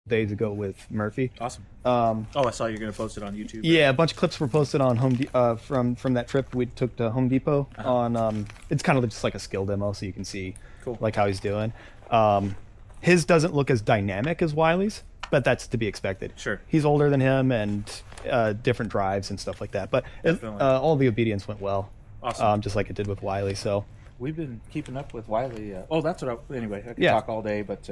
days ago with Murphy. Awesome. Um, I saw you're going to post it on YouTube. yeah, a bunch of clips were posted on from that trip we took to Home Depot. On it's kind of just like a skill demo, so you can see like how he's doing. His doesn't look as dynamic as Wiley's, but that's to be expected. Sure. He's older than him and different drives and stuff like that. But all the obedience went well. Awesome. Just like it did with Wiley. So we've been keeping up with Wiley. That's what anyway, I could talk all day, but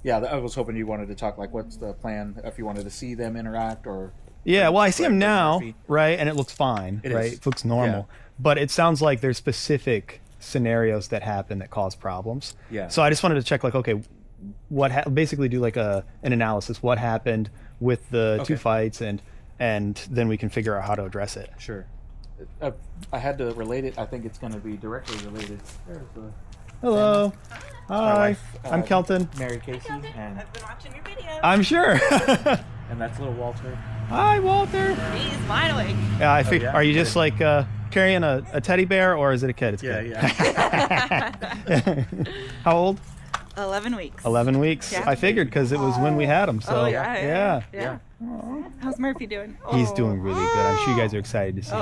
I was hoping you wanted to talk, like, what's the plan, if you wanted to see them interact or... Yeah, well, I see him now, right, and it looks fine, right? It looks normal. Yeah. But it sounds like there's specific scenarios that happen that cause problems. Yeah. So I just wanted to check, like, okay, basically do like an analysis. What happened with the two fights, and then we can figure out how to address it. Sure. I had to relate it. I think it's going to be directly related. There's the... Hello. Hi. I'm Kelton. Mary Casey. And I've been watching your videos. I'm sure. And that's little Walter. Hi, Walter. He's wide awake. Yeah, I think. Are you just like carrying a teddy bear, or is it a kid? It's yeah, kid. yeah. How old? 11 weeks. 11 weeks. Yeah. I figured because it was when we had him. So yeah. How's Murphy doing? He's doing really good. I'm sure you guys are excited to see him.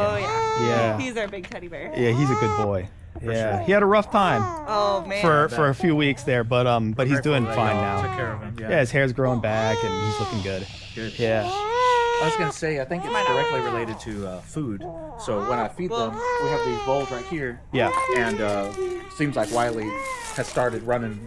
Yeah. He's our big teddy bear. Yeah, he's a good boy. Yeah, he had a rough time. Oh man. For a few weeks there, but he's doing fine now. Took care of him. Yeah, his hair's growing back and he's looking good. Good. Yeah. I was gonna say, I think it's directly related to food. So when I feed them, we have these bowls right here. Yeah. And seems like Wiley has started running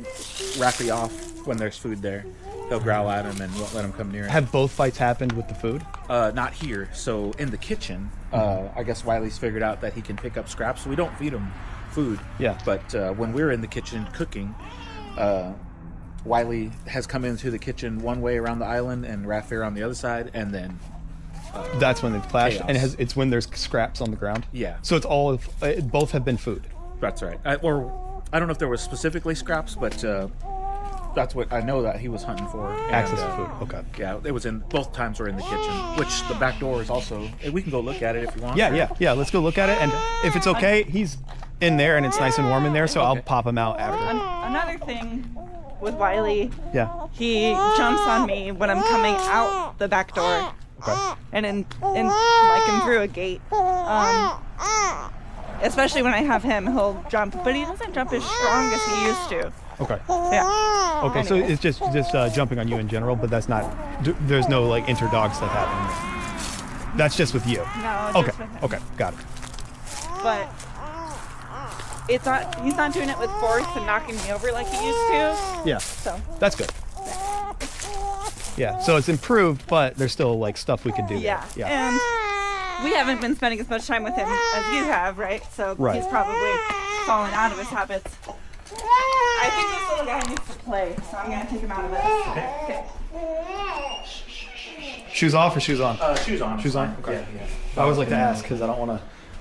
Raffy off when there's food there. He'll growl at him and won't let him come near him. Have both fights happened with the food? Not here. So in the kitchen, I guess Wiley's figured out that he can pick up scraps. So we don't feed him food. Yeah. But when we're in the kitchen cooking, Wiley has come into the kitchen one way around the island and Raffy on the other side, and then that's when they've clashed. Chaos. And it's when there's scraps on the ground. Yeah. So it's all both have been food. That's right. I don't know if there was specifically scraps, but that's what I know that he was hunting for. Access to food. Okay. Yeah, it was in both times we're in the kitchen, which the back door is also. We can go look at it if you want. Yeah. Let's go look at it, and if it's okay, he's in there and it's nice and warm in there, so I'll pop him out after. Another thing with Wiley. Yeah. He jumps on me when I'm coming out the back door. Okay. And like in through a gate. Especially when I have him, he'll jump, but he doesn't jump as strong as he used to. Okay. Yeah. Okay, so it's just jumping on you in general, but that's not. There's no like inter-dog stuff happening. That's just with you. No. Okay. Just with him. Okay. Got it. But it's not. He's not doing it with force and knocking me over like he used to. Yeah. So that's good. Yeah. So it's improved, but there's still like stuff we could do. Yeah. Yeah. And we haven't been spending as much time with him as you have, right? So he's probably fallen out of his habits. I think this little guy needs to play, so I'm gonna take him out of this. Okay. Shoes off or shoes on? Shoes on. Shoes on. Okay. Yeah. I always like to ask because I don't want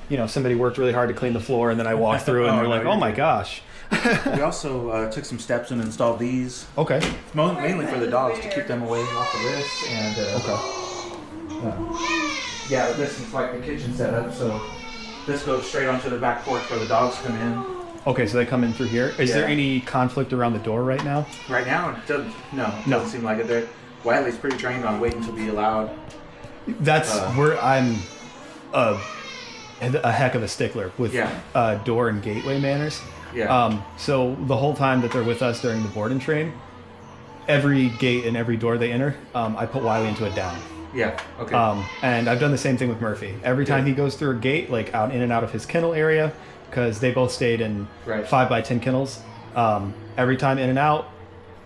to, somebody worked really hard to clean the floor and then I walk through and they're like, oh my gosh. We also took some steps and installed these. Okay. Mainly for the dogs to keep them away off of this. And this is like the kitchen setup. So this goes straight onto the back porch where the dogs come in. Okay, so they come in through here. Is there any conflict around the door right now? Right now, it doesn't seem like it. Wiley's pretty trained on waiting to be allowed. That's where I'm a heck of a stickler with door and gateway manners. Yeah. So the whole time that they're with us during the board and train, every gate and every door they enter, I put Wiley into a down. Yeah. Okay. And I've done the same thing with Murphy. Every time he goes through a gate, like out in and out of his kennel area, because they both stayed in 5x10 kennels. Every time in and out,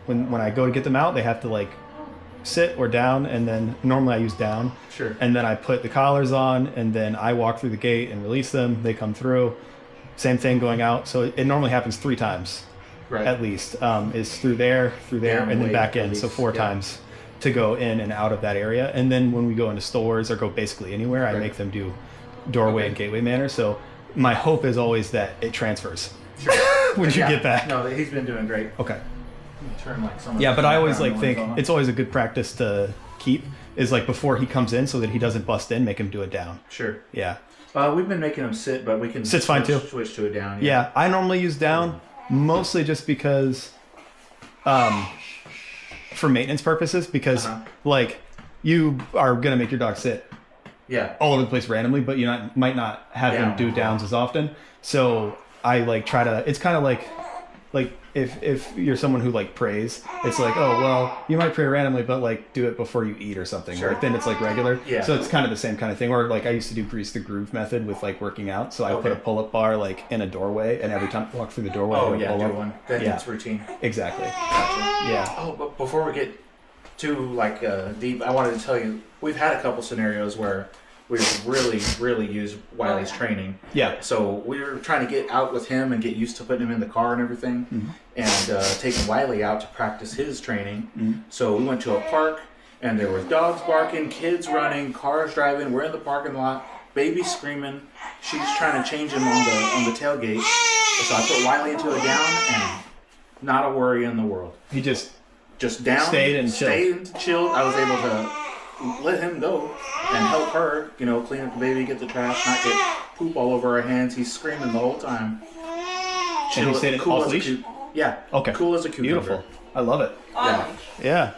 when I go to get them out, they have to like sit or down, and then normally I use down. Sure. And then I put the collars on, and then I walk through the gate and release them. They come through. Same thing going out. So it normally happens 3 times, at least. Is through there, down, and then back in. So 4 times to go in and out of that area. And then when we go into stores or go basically anywhere, I make them do doorway and gateway manners. So my hope is always that it transfers. Sure. When you get back. No, he's been doing great. Okay. Turn like some. Yeah, but I always like think it's always a good practice to keep is like before he comes in so that he doesn't bust in, make him do it down. Sure. Yeah. We've been making him sit, but we can Sit's fine too. Switch to a down. Yeah, I normally use down mostly just because for maintenance purposes because like you are gonna make your dog sit all over the place randomly, but might not have him do downs as often. So I like try to. It's kind of like if you're someone who like prays, it's like, oh well, you might pray randomly, but like do it before you eat or something. Sure. Right? Then it's like regular. Yeah. So it's kind of the same kind of thing. Or like I used to do grease the groove method with like working out. So I put a pull-up bar like in a doorway, and every time I walk through the doorway, I do one. That's routine. Exactly. Gotcha. Yeah. Oh, but before we get too like deep, I wanted to tell you we've had a couple scenarios where we've really used Wiley's training. Yeah. So we were trying to get out with him and get used to putting him in the car and everything, and taking Wiley out to practice his training. So we went to a park, and there was dogs barking, kids running, cars driving. We're in the parking lot, baby screaming. She's trying to change him on the tailgate. So I put Wiley into a down, and not a worry in the world. He just down, stayed and chilled. I was able to let him go and help her, clean up the baby, get the trash, not get poop all over her hands. He's screaming the whole time. And he stayed cool off leash? Yeah. Okay. Cool as a cucumber. Beautiful. I love it. On leash. Yeah.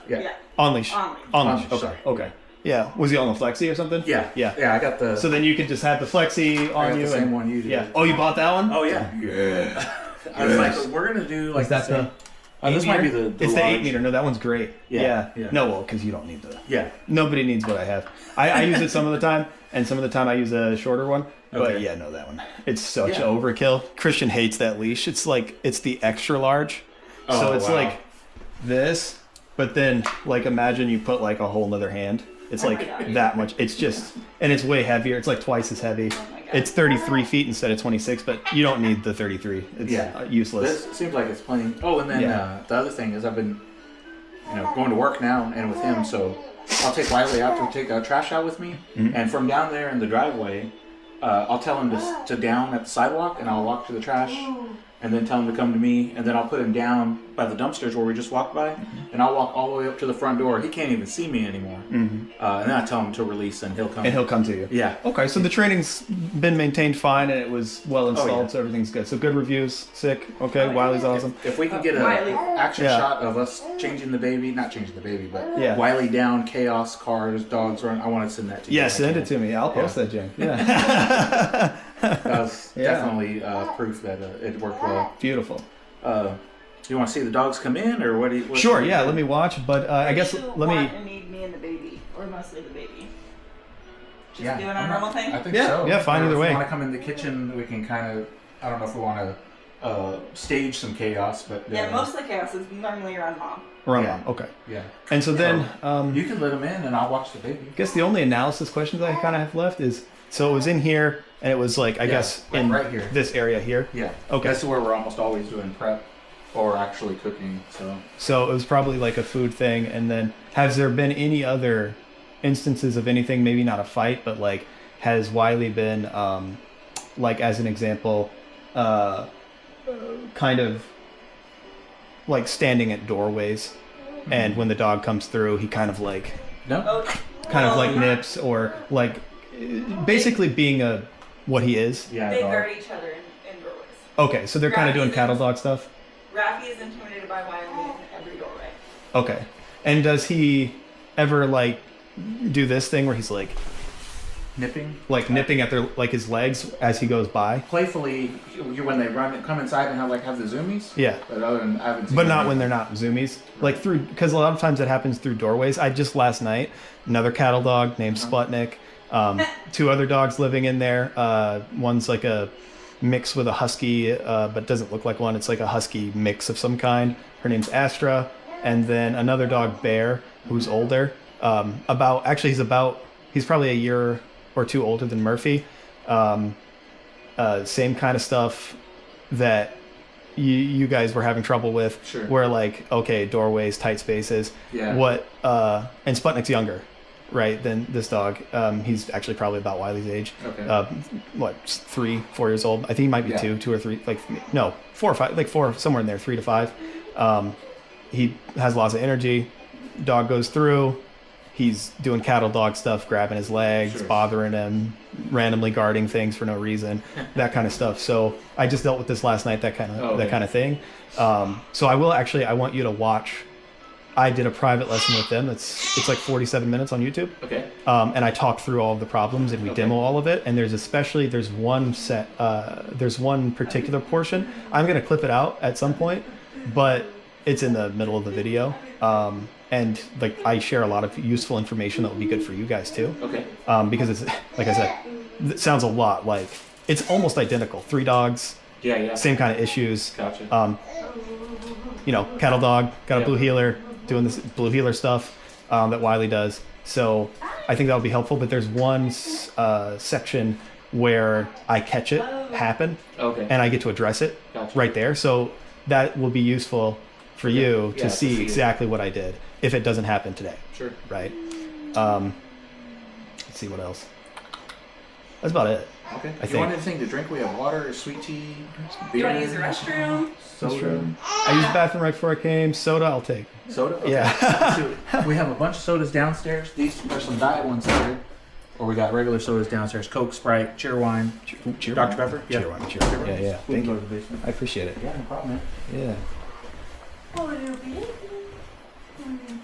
On leash. On leash. Okay. Sorry. Okay. Yeah. Was he on the flexi or something? Yeah. I got the. So then you could just have the flexi on you. The same one you did. Yeah. Oh, you bought that one? Oh yeah. Yeah. I was like, we're gonna do like. Is that the? This might be the it's large. the 8 meter. No, that one's great. Yeah. No, well, because you don't need the. Yeah. Nobody needs what I have. I use it some of the time, and some of the time I use a shorter one. But yeah, no, that one. It's such overkill. Christian hates that leash. It's like it's the extra large. So it's like this, but then like imagine you put like a whole nother hand. It's like that much. It's just, and it's way heavier. It's like twice as heavy. It's 33 feet instead of 26, but you don't need the 33. It's useless. This seems like it's plain. Oh, and then the other thing is I've been, going to work now and with him, so I'll take Wiley out to take a trash out with me, and from down there in the driveway, I'll tell him to down at the sidewalk, and I'll walk to the trash, and then tell him to come to me, and then I'll put him down by the dumpsters where we just walked by, and I'll walk all the way up to the front door. He can't even see me anymore. And then I tell him to release, and he'll come. And he'll come to you. Yeah. Okay, so the training's been maintained fine, and it was well installed, so everything's good. So good reviews, sick. Okay, Wiley's awesome. If we can get an action shot of us changing the baby, not changing the baby, but Wiley down, chaos, cars, dogs run, I want to send that to you. Yeah, send it to me. I'll post that, Jim. Yeah. That was definitely proof that it worked well. Beautiful. You want to see the dogs come in, or what? Sure, let me watch. But I guess let me. And need me and the baby, or mostly the baby. Just doing our normal thing. I think so. Yeah, fine either way. If you want to come in the kitchen, we can kind of. I don't know if we want to stage some chaos, but most of the chaos is normally around mom. Mom. Okay. Yeah. And so then you can let them in, and I'll watch the baby. I guess the only analysis questions I kind of have left is so it was in here, and it was like I guess in right here, this area here. Yeah. Okay. That's where we're almost always doing prep. Or actually cooking, So it was probably like a food thing, and then has there been any other instances of anything, maybe not a fight, but like has Wiley been, like as an example, kind of like standing at doorways, and when the dog comes through, he kind of like, nips, or like basically being what he is. Yeah, they guard each other in doorways. Okay, so they're kind of doing cattle dog stuff. Raffy is intimidated by Wiley in every doorway. Okay. And does he ever like do this thing where he's like nipping? Like nipping at their his legs as he goes by? Playfully when they come inside and have the zoomies? Yeah. But other than I haven't seen But not when they're not zoomies. Like because a lot of times it happens through doorways. I just last night, another cattle dog named Sputnik, 2 other dogs living in there. One's like a mix with a husky, but doesn't look like one. It's like a husky mix of some kind. Her name's Astra. And then another dog, Bear, who's older. He's probably a year or 2 older than Murphy. Same kind of stuff that you guys were having trouble with. Sure. Where like, okay, doorways, tight spaces. Yeah. And Sputnik's younger. Right, than this dog. He's actually probably about Wiley's age. Okay. 3, 4 years old. I think he might be 2 or 3. 4 or 5, 4, somewhere in there, 3 to 5. He has lots of energy. Dog goes through. He's doing cattle dog stuff, grabbing his legs, bothering him, randomly guarding things for no reason, that kind of stuff. So I just dealt with this last night, that kind of thing. So I want you to watch I did a private lesson with them. It's like 47 minutes on YouTube. Okay. And I talked through all of the problems and we demo all of it. And there's one particular portion. I'm gonna clip it out at some point, but it's in the middle of the video. And like I share a lot of useful information that will be good for you guys too. Okay. Because it's like I said, it sounds a lot like it's almost identical. 3 dogs. Yeah. Same kind of issues. Gotcha. Cattle dog, got a blue heeler, doing this blue heeler stuff that Wiley does. So I think that would be helpful. But there's one section where I catch it happen, and I get to address it right there. So that will be useful for you to see exactly what I did if it doesn't happen today. Sure. Right. Let's see what else. That's about it. Okay. I you think. want anything to drink? We have water, sweet tea, beer. You want to use the restroom? Soda. I used the bathroom right before I came. Soda, I'll take. Soda? Okay. Yeah. We have a bunch of sodas downstairs. These are some diet ones here. Or we got regular sodas downstairs. Coke, Sprite, Cheerwine. Cheer Dr. Pepper? Yeah. Cheerwine. Yeah. We Thank can go you. to the basement. I appreciate it. Yeah, no problem, man. Yeah. Oh, little baby.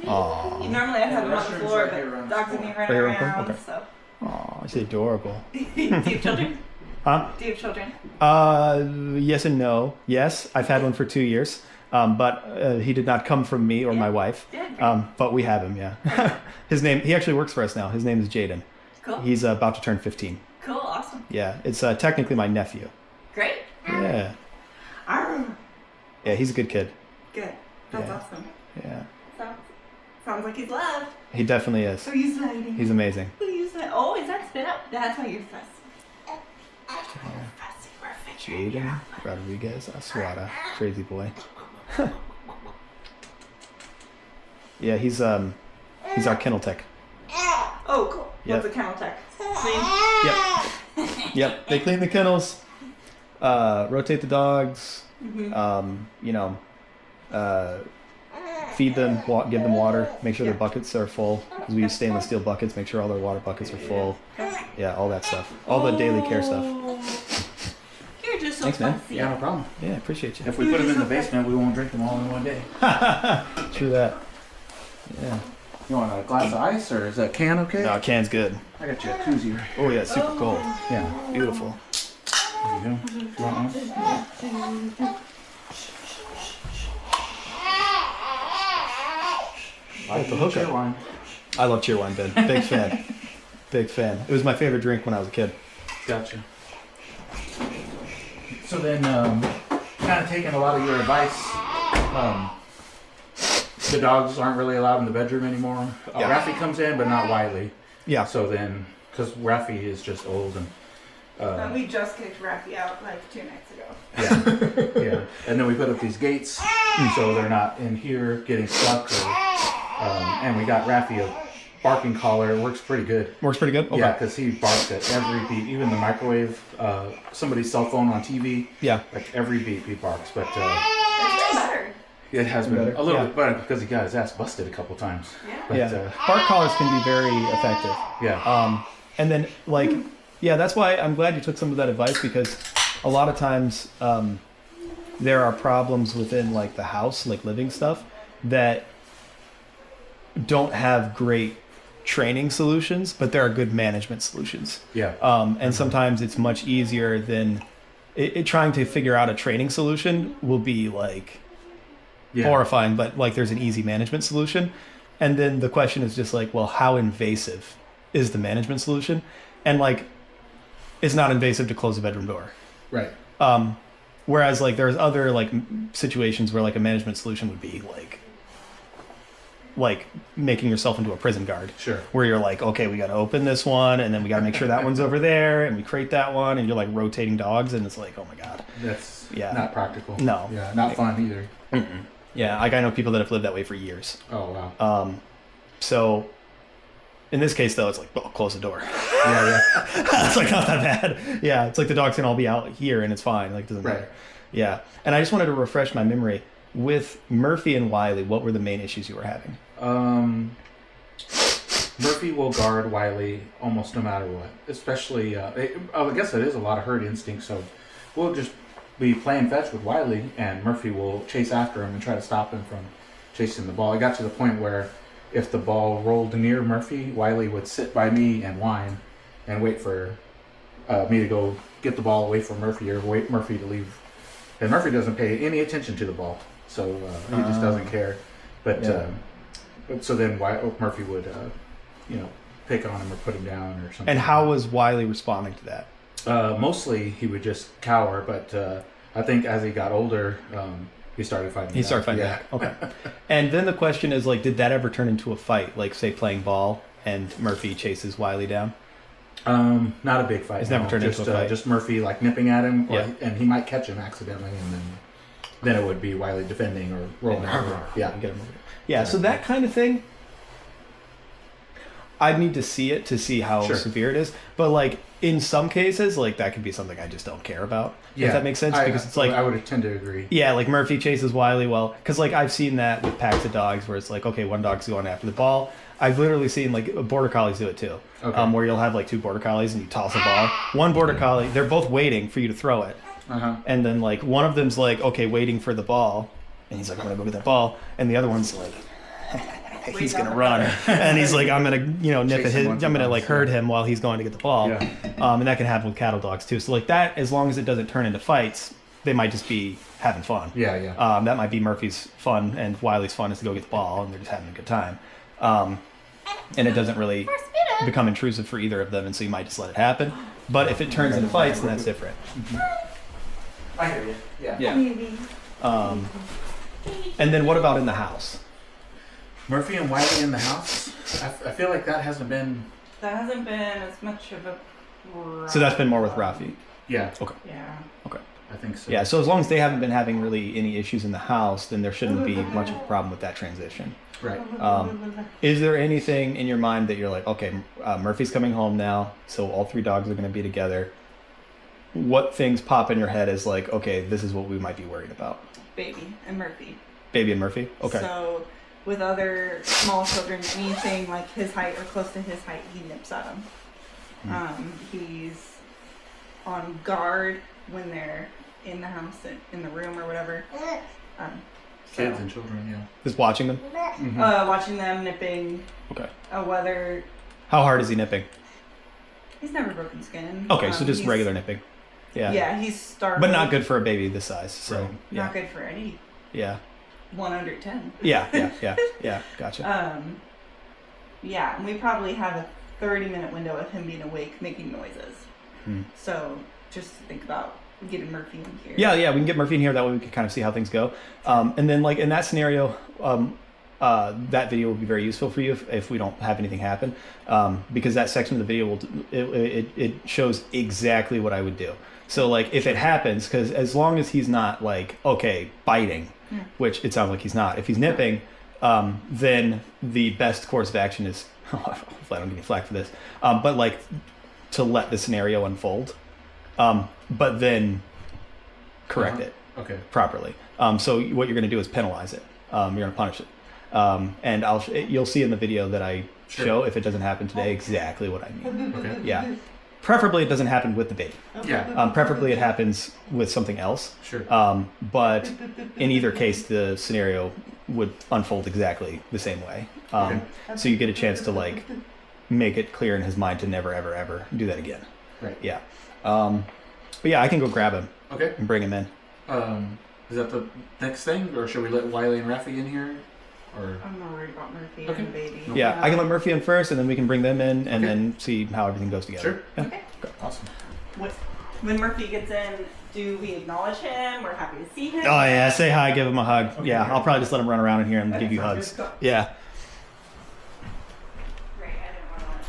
Aww. Normally I have them on the floor, but dogs have been running around, so. Aw, it's adorable. Do you have children? Huh? Do you have children? Yes and no. Yes, I've had one for 2 years, but he did not come from me or my wife. Yeah. But we have him, yeah. He actually works for us now. His name is Jaden. Cool. He's about to turn 15. Cool, awesome. Yeah, it's technically my nephew. Great. Yeah. Arr. Yeah, he's a good kid. Good. That's Yeah. awesome. Yeah. Sounds like he's loved. He definitely is. Who are you sliding? He's amazing. Who are you sliding? Oh, is that spit up? That's why you're fussy. Fussy, perfect. Jaden Rodriguez Aswada. Crazy boy. Yeah, he's our kennel tech. Oh, cool. Yep. What's a kennel tech? Clean? Yep. They clean the kennels, rotate the dogs, feed them, give them water, make sure their buckets are full. Because we use stainless steel buckets, make sure all their water buckets are full. Yeah, all that stuff. All the daily care stuff. You're just so Thanks, man. fussy. Yeah, no problem. Yeah, appreciate you. If we put them in the basement, we won't drink them all in one day. True that. Yeah. You want a glass of ice, or is that can okay? No, can's good. I got you a koozie right. Oh yeah, super cold. Yeah. Beautiful. There you go. You want one? Like the hookup. I love Cheerwine, Ben. Big fan. Big fan. It was my favorite drink when I was a kid. Gotcha. So then, kind of taking a lot of your advice, the dogs aren't really allowed in the bedroom ananymore. Raffy comes in, but not Wiley. Yeah. So then, because Raffy is just old and... we just kicked Raffy out like 2 nights ago. Yeah. Yeah. And then we put up these gates so they're not in here getting stuck. And we got Raffy a barking collar. It works pretty good. Works pretty good? Okay. Yeah, because he barks at every beep. Even the microwave, somebody's cell phone on TV. Yeah. Like every beep he barks. But it's been better. It has been a little bit better because he got his ass busted a couple times. Yeah. But, bark collars can be very effective. Yeah. And then that's why I'm glad you took some of that advice, because a lot of times there are problems within like the house, like living stuff, that don't have great training solutions, but there are good management solutions. Yeah. And sometimes it's much easier than trying to figure out a training solution will be like horrifying, but like there's an easy management solution. And then the question is just like, well, how invasive is the management solution? And like, it's not invasive to close a bedroom door. Right. Whereas like there's other like situations where like a management solution would be like making yourself into a prison guard. Sure. Where you're like, okay, we got to open this one, and then we got to make sure that one's over there, and we crate that one, and you're like rotating dogs, and it's like, oh my god. That's not practical. No. Yeah, not fun either. Mm-mm. Yeah, like I know people that have lived that way for years. Oh wow. So in this case though, it's like, well, close the door. Yeah. It's like not that bad. Yeah, it's like the dogs can all be out here and it's fine. Like doesn't matter. Yeah, and I just wanted to refresh my memory. With Murphy and Wiley, what were the main issues you were having? Murphy will guard Wiley almost no matter what. Especially, I guess it is a lot of herd instinct, so we'll just be playing fetch with Wiley, and Murphy will chase after him and try to stop him from chasing the ball. It got to the point where if the ball rolled near Murphy, Wiley would sit by me and whine and wait for me to go get the ball away from Murphy or wait Murphy to leave. And Murphy doesn't pay any attention to the ball, so he just doesn't care. But so then Murphy would, pick on him or put him down or something. And how was Wiley responding to that? Mostly he would just cower, but I think as he got older, he started fighting. He started fighting back. Okay. And then the question is, like, did that ever turn into a fight? Like, say, playing ball and Murphy chases Wiley down? Not a big fight. It's never turned into a fight. Just Murphy like nipping at him, and he might catch him accidentally, and then it would be Wiley defending or rolling over. Yeah, get him over. Yeah. So that kind of thing, I'd need to see it to see how severe it is. But like in some cases, like that could be something I just don't care about. Yeah, if that makes sense, because it's like I would tend to agree. Yeah, like Murphy chases Wiley. Well, because like I've seen that with packs of dogs where it's like, okay, one dog's going after the ball. I've literally seen like border collies do it too, where you'll have like two border collies and you toss a ball. One border collie, they're both waiting for you to throw it, and then like one of them's like, okay, waiting for the ball, and he's like, I'm gonna go get that ball, and the other one's like, he's gonna run, and he's like, I'm gonna nip at his, I'm gonna like herd him while he's going to get the ball, and that can happen with cattle dogs too. So like that, as long as it doesn't turn into fights, they might just be having fun. That might be Murphy's fun and Wiley's fun is to go get the ball, and they're just having a good time. And it doesn't really become intrusive for either of them, and so you might just let it happen. But if it turns into fights, then that's different. I hear you. Yeah. And then what about in the house? Murphy and Wiley in the house? I feel like that hasn't been... That hasn't been as much of a... So that's been more with Rafi? Yeah. Okay. Yeah. Okay. I think so. Yeah, so as long as they haven't been having really any issues in the house, then there shouldn't be much of a problem with that transition. Right. Is there anything in your mind that you're like, okay, Murphy's coming home now, so all three dogs are going to be together. What things pop in your head as like, okay, this is what we might be worried about? Baby and Murphy. Baby and Murphy? Okay. So with other small children, anything like his height or close to his height, he nips at them. He's on guard when they're in the house, in the room or whatever. Kids and children, yeah. Just watching them? Watching them nipping. Okay. Whether... How hard is he nipping? He's never broken skin. Okay, so just regular nipping. Yeah. Yeah, he's starving. But not good for a baby this size. So right. Not good for any. Yeah. 1 under 10. Yeah. Gotcha. Yeah, and we probably have a 30-minute window of him being awake, making noises. So just think about getting Murphy in here. Yeah, we can get Murphy in here. That way we can kind of see how things go. And then, like, in that scenario, that video will be very useful for you if we don't have anything happen, because that section of the video it shows exactly what I would do. So, like, if it happens, because as long as he's not, like, okay, biting, which it sounds like he's not. If he's nipping, then the best course of action is, hopefully I don't get any flack for this, but, like, to let the scenario unfold. But then correct it properly. So what you're going to do is penalize it. You're going to punish it. And you'll see in the video that I show, if it doesn't happen today, exactly what I mean. Okay. Yeah. Preferably it doesn't happen with the baby. Yeah. Preferably it happens with something else. Sure. But in either case, the scenario would unfold exactly the same way. So you get a chance to like make it clear in his mind to never, ever, ever do that again. Right. Yeah. But yeah, I can go grab him. Okay. And bring him in. Is that the next thing, or should we let Wiley and Rafi in here? Or I'm not worried about Murphy and the baby. Yeah, I can let Murphy in first, and then we can bring them in, and then see how everything goes together. Sure. Yeah. Okay. Awesome. When Murphy gets in, do we acknowledge him? We're happy to see him. Oh yeah, say hi, give him a hug. Okay, yeah, I'll probably just let him run around in here and give you hugs. Yeah. Great, I didn't want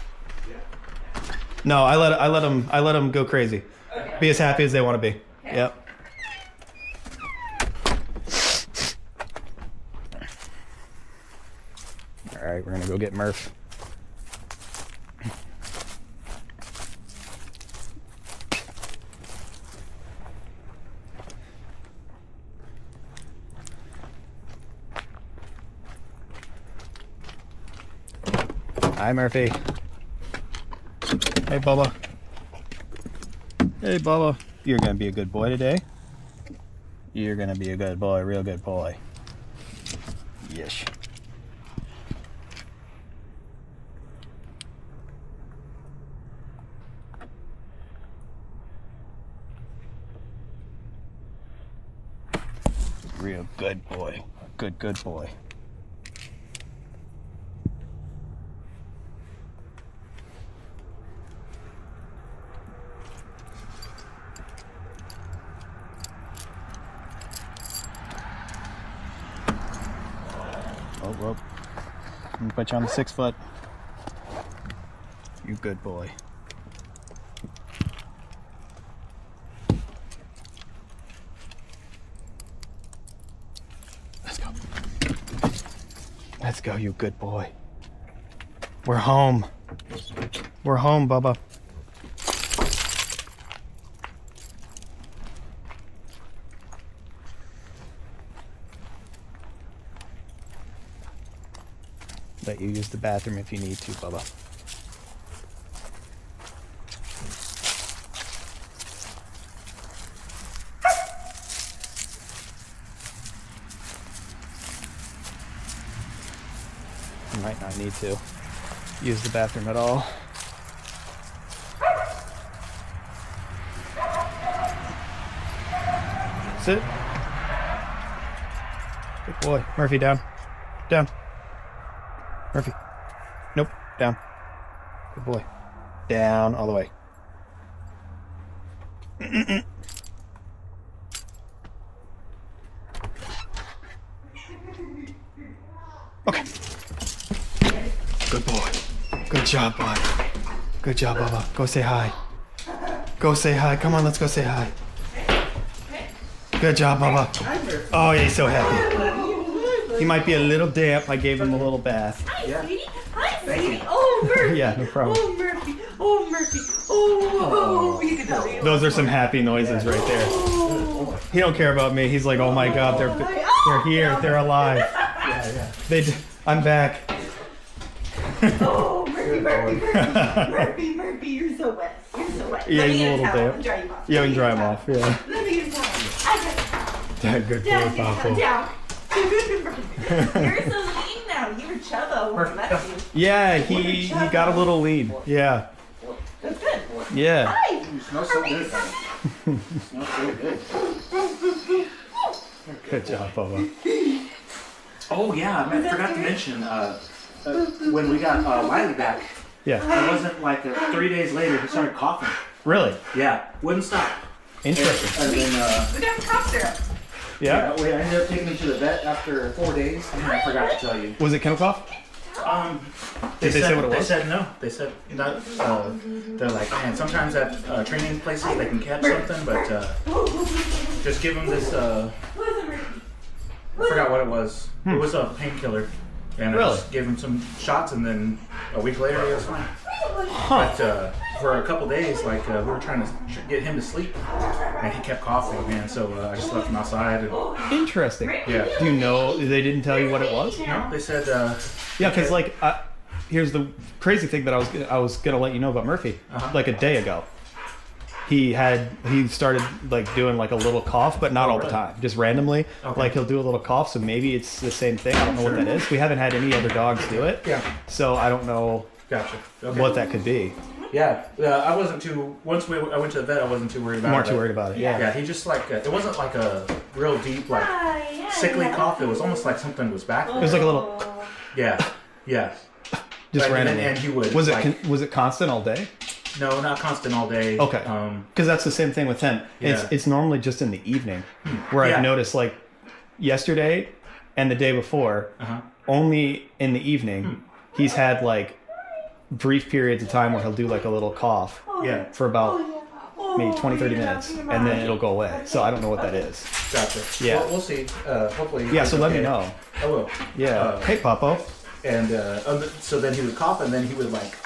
to. No, I let him go crazy. Okay. Be as happy as they want to be. Okay. Yep. All right, we're gonna go get Murph. Hi, Murphy. Hey, Bubba. Hey, Bubba. You're gonna be a good boy today. You're gonna be a good boy, real good boy. Yes. Real good boy. Good boy. Oh, well. I'm gonna put you on the 6 foot. You good boy. Let's go, you good boy. We're home. We're home, Bubba. Let you use the bathroom if you need to, Bubba. You might not need to use the bathroom at all. Sit. Good boy. Murphy, down. Down. Murphy. Nope. Down. Good boy. Down all the way. Okay. Good boy. Good job, bud. Good job, Bubba. Go say hi. Go say hi. Come on, let's go say hi. Good job, Bubba. Oh, yeah, he's so happy. He might be a little damp. I gave him a little bath. Hi, sweetie. Hi, sweetie. Oh, Murphy. Yeah, no problem. Oh, Murphy. Oh, Murphy. Oh, you can tell me. Those are some happy noises right there. He don't care about me. He's like, oh my God, they're here. They're alive. I'm back. Oh, Murphy, you're so wet. You're so wet. Yeah, Let me he's a get little towel damp. and dry you off. Yeah, we can dry him off. Yeah. Let me get a towel. I got it. Dad, good boy, Down. Papa. You're so lean now. You were chubbo when I met you. Yeah, he got a little lean. Yeah. That's good. Yeah. Hi. You smell so good. You smell so good. Good job, Papa. Oh yeah, I forgot to mention when we got Wiley back. Yeah. It wasn't like 3 days later he started coughing. Really? Yeah, wouldn't stop. Interesting. And then We got cough syrup. Yeah. we ended up taking him to the vet after 4 days. And I forgot to tell you. Was it kennel cough? They say said what it was? They said no. They said not. They're like, man, sometimes at training places they can catch something, but just give them this. I forgot what it was. It was a painkiller, and I just gave him some shots, and then a week later he was fine. Huh. But for a couple days, like we were trying to get him to sleep, and he kept coughing, man. So I just left him outside. And, Interesting. yeah. Do you know, they didn't tell you what it was? No, they said. Yeah, because like, here's the crazy thing that I was gonna let you know about Murphy. Like a day ago, he started like doing like a little cough, but not all the time, just randomly. Okay. Like he'll do a little cough, so maybe it's the same thing. I don't know what that is. We haven't had any other dogs do it. Yeah. So I don't know. Gotcha. Okay. What that could be. Yeah, I wasn't too. Once I went to the vet, I wasn't too worried about it. Weren't too worried about it. Yeah. Yeah, he just like it wasn't like a real deep like sickly cough. It was almost like something was back. It was like a little. Yeah. Just like, randomly. And he would. Was it like, was it constant all day? No, not constant all day. Okay. Because that's the same thing with him. It's normally just in the evening, where I've noticed like yesterday and the day before, only in the evening, he's had like brief periods of time where he'll do like a little cough for about maybe 20-30 minutes, and then it'll go away. So I don't know what that is. Gotcha. Yeah. Well, we'll see. Hopefully. Yeah, so let me know. I will. Yeah. Hey, Papo. And so then he would cough, and then he would like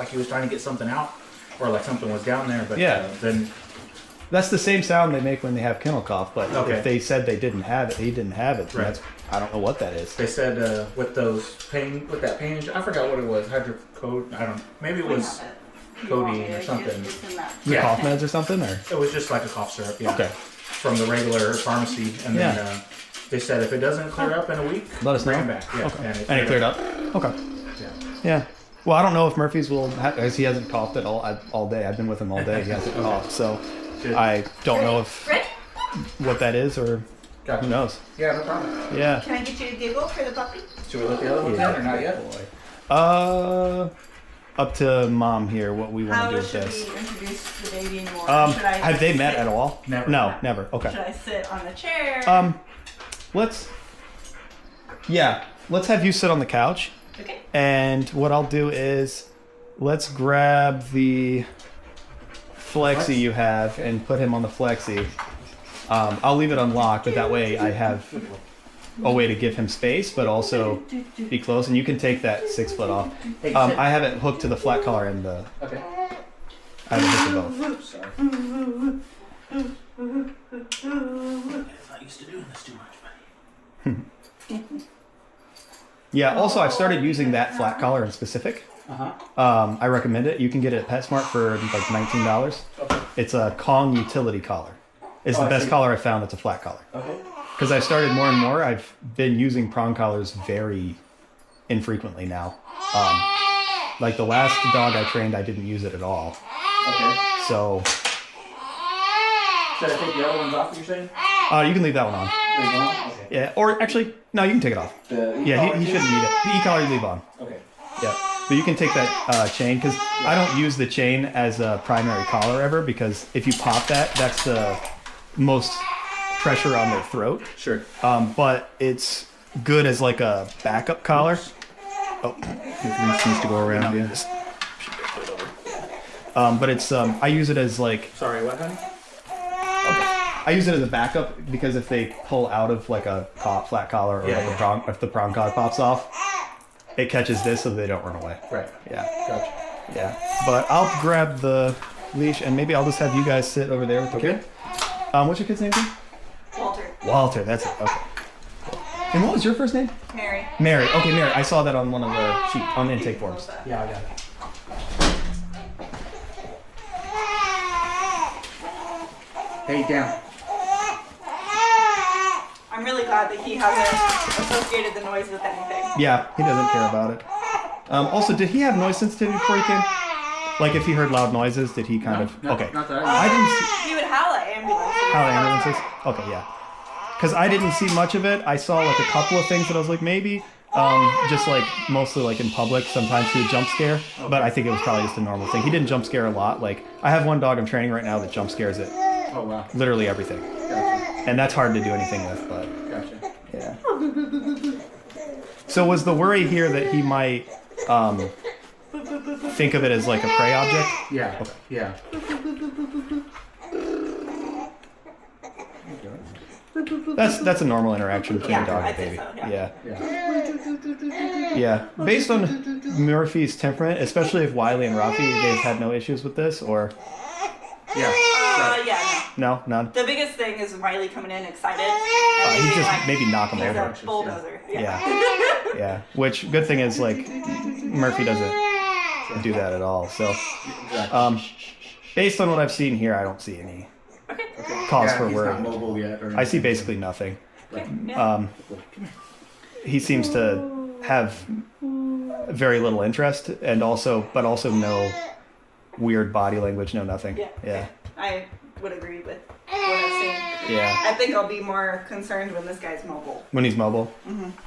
he was trying to get something out, or like something was down there. But then that's the same sound they make when they have kennel cough. But if they said they didn't have it, he didn't have it. Right. I don't know what that is. They said with that pain, I forgot what it was. Hydrocodone. I don't. Maybe it was codeine or something. Cough meds or something, or it was just like a cough syrup. Yeah. Okay. From the regular pharmacy, and then They said if it doesn't clear up in a week, let us know. Bring him back. Yeah. Okay. And it cleared up. Okay. Yeah. Well, I don't know if Murphy's will, because he hasn't coughed at all day. I've been with him all day. He hasn't coughed, so I don't know if what that is or who knows. Yeah, no problem. Yeah. Can I get you a giggle for the puppy? Should we let the other one in or not yet? Up to mom here what we want to do with this. How should we introduce the baby anymore? Have they met at all? Never. No, never. Okay. Should I sit on the chair? Let's have you sit on the couch. Okay. And what I'll do is let's grab the flexi you have and put him on the flexi. I'll leave it unlocked, but that way I have a way to give him space, but also be close. And you can take that 6 foot off. I have it hooked to the flat collar and the. Okay. I have it hooked to both. Sorry. I'm not used to doing this too much, buddy. Yeah. Also, I've started using that flat collar in specific. I recommend it. You can get it at PetSmart for like $19. Okay. It's a Kong utility collar. It's the best collar I found that's a flat collar. Okay. Because I've started more and more, I've been using prong collars very infrequently now. Like the last dog I trained, I didn't use it at all. Okay. So. Should I take the other ones off, you're saying? You can leave that one on. Okay. Yeah, or actually, no, you can take it off. He shouldn't need it. The e-collar you leave on. Okay. Yeah. But you can take that chain, because I don't use the chain as a primary collar ever, because if you pop that, that's the most pressure on their throat. Sure. But it's good as like a backup collar. Oh, this needs to go around. Yeah. But it's I use it as like. Sorry, what, honey? I use it as a backup because if they pull out of like a flat collar or if the prong collar pops off, it catches this so they don't run away. Right. Yeah. Gotcha. Yeah. But I'll grab the leash and maybe I'll just have you guys sit over there with the kid. What's your kid's name again? Walter, that's it. Okay. And what was your first name? Mary. Mary. Okay, Mary. I saw that on one of the on the intake forms. Yeah, I got it. Hey, down. I'm really glad that he hasn't associated the noise with anything. Yeah, he doesn't care about it. Also, did he have noise sensitivity before he came? Like if he heard loud noises, did he kind of? No, okay. Not that I didn't see. He would howl at ambulances. Howl at ambulances? Okay, yeah. Because I didn't see much of it. I saw like a couple of things that I was like maybe, just like mostly like in public. Sometimes he would jump scare, but I think it was probably just a normal thing. He didn't jump scare a lot. Like I have one dog I'm training right now that jump scares it. Oh wow. Literally everything. Gotcha. And that's hard to do anything with, but. Gotcha. Yeah. So was the worry here that he might think of it as like a prey object? Yeah. Okay. Yeah. That's a normal interaction between a dog and a baby. So, Yeah. Yeah. Yeah. Based on Murphy's temperament, especially if Wiley and Rafi, they've had no issues with this, or Yeah. no, none. The biggest thing is Wiley coming in excited. He just maybe knock him He's over. a bulldozer. Yeah. Yeah. Which good thing is like Murphy doesn't do that at all. So, based on what I've seen here, I don't see any cause for worry. He's not mobile yet, or I see basically nothing. He seems to have very little interest, and also no weird body language, no nothing. Yeah. I would agree with what I've seen. Yeah. I think I'll be more concerned when this guy's mobile. When he's mobile.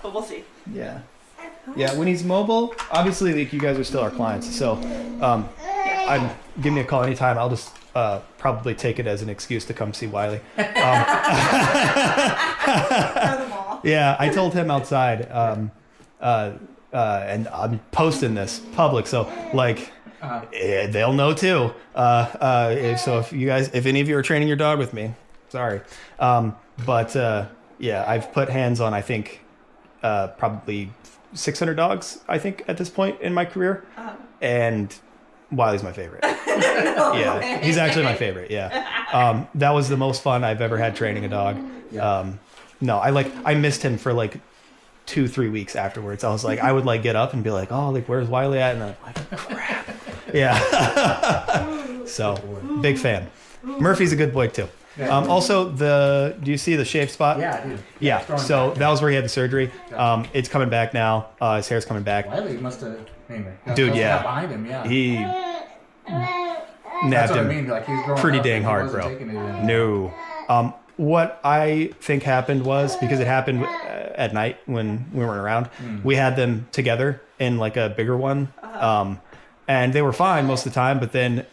But we'll see. Yeah. Yeah. When he's mobile, obviously, like, you guys are still our clients, so give me a call anytime. I'll just probably take it as an excuse to come see Wiley. Yeah, I told him outside, and I'm posting this public, so like they'll know too. So if any of you are training your dog with me, sorry, but yeah, I've put hands on I think probably 600 dogs I think at this point in my career, and Wiley's my favorite. Yeah, he's actually my favorite. Yeah, that was the most fun I've ever had training a dog. No, I missed him for like 2-3 weeks afterwards. I was like, I would like get up and be like, oh, like where's Wiley at? And I'm like, crap. Yeah. So big fan. Murphy's a good boy too. Also, do you see the shave spot? Yeah, I do. Yeah. So that was where he had the surgery. It's coming back now. His hair's coming back. Wiley must have. Anyway, dude, yeah. Behind him, yeah. He nabbed him. I mean. Like, he's growing pretty up, dang hard, bro. No. What I think happened was, because it happened at night when we weren't around, we had them together in like a bigger one. And they were fine most of the time, but then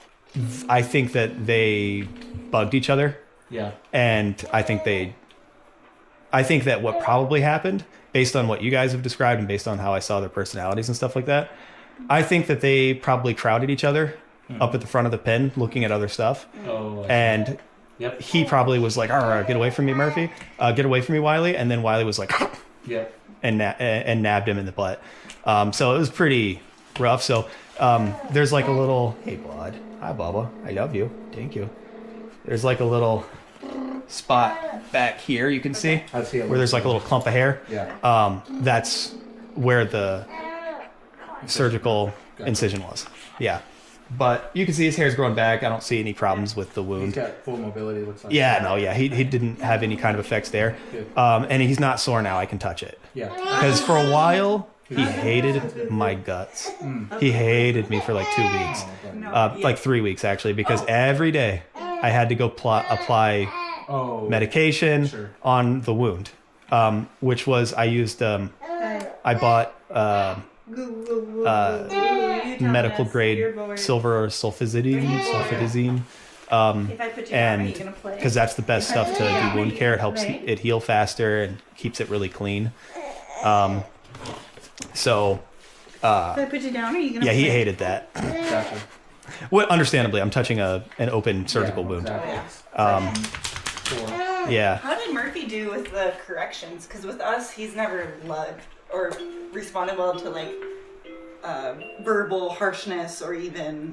I think that they bugged each other. Yeah. And I think that what probably happened, based on what you guys have described and based on how I saw their personalities and stuff like that, I think that they probably crowded each other up at the front of the pen looking at other stuff. Oh, and he probably was like, all right, get away from me, Murphy. Get away from me, Wiley. And then Wiley was like, and nabbed him in the butt. So it was pretty rough. So there's like a little, hey, bud. Hi, Bubba. I love you. Thank you. There's like a little spot back here, you can see, where there's like a little clump of hair. Yeah. That's where the surgical incision was. Yeah. But you can see his hair's growing back. I don't see any problems with the wound. He's got full mobility, looks like. Yeah, no, yeah. He didn't have any kind of effects there. And he's not sore now, I can touch it. Yeah. Because for a while, he hated my guts. He hated me for like 2 weeks. Like 3 weeks, actually, because every day I had to go apply medication on the wound, which was, I used, I bought medical grade silver or sulfidazine. And because that's the best stuff to do wound care. It helps it heal faster and keeps it really clean. So if I put you down, are you gonna he hated that. Gotcha. Well, understandably, I'm touching an open surgical wound. Yeah. How did Murphy do with the corrections? Because with us, he's never loved or responded well to like verbal harshness or even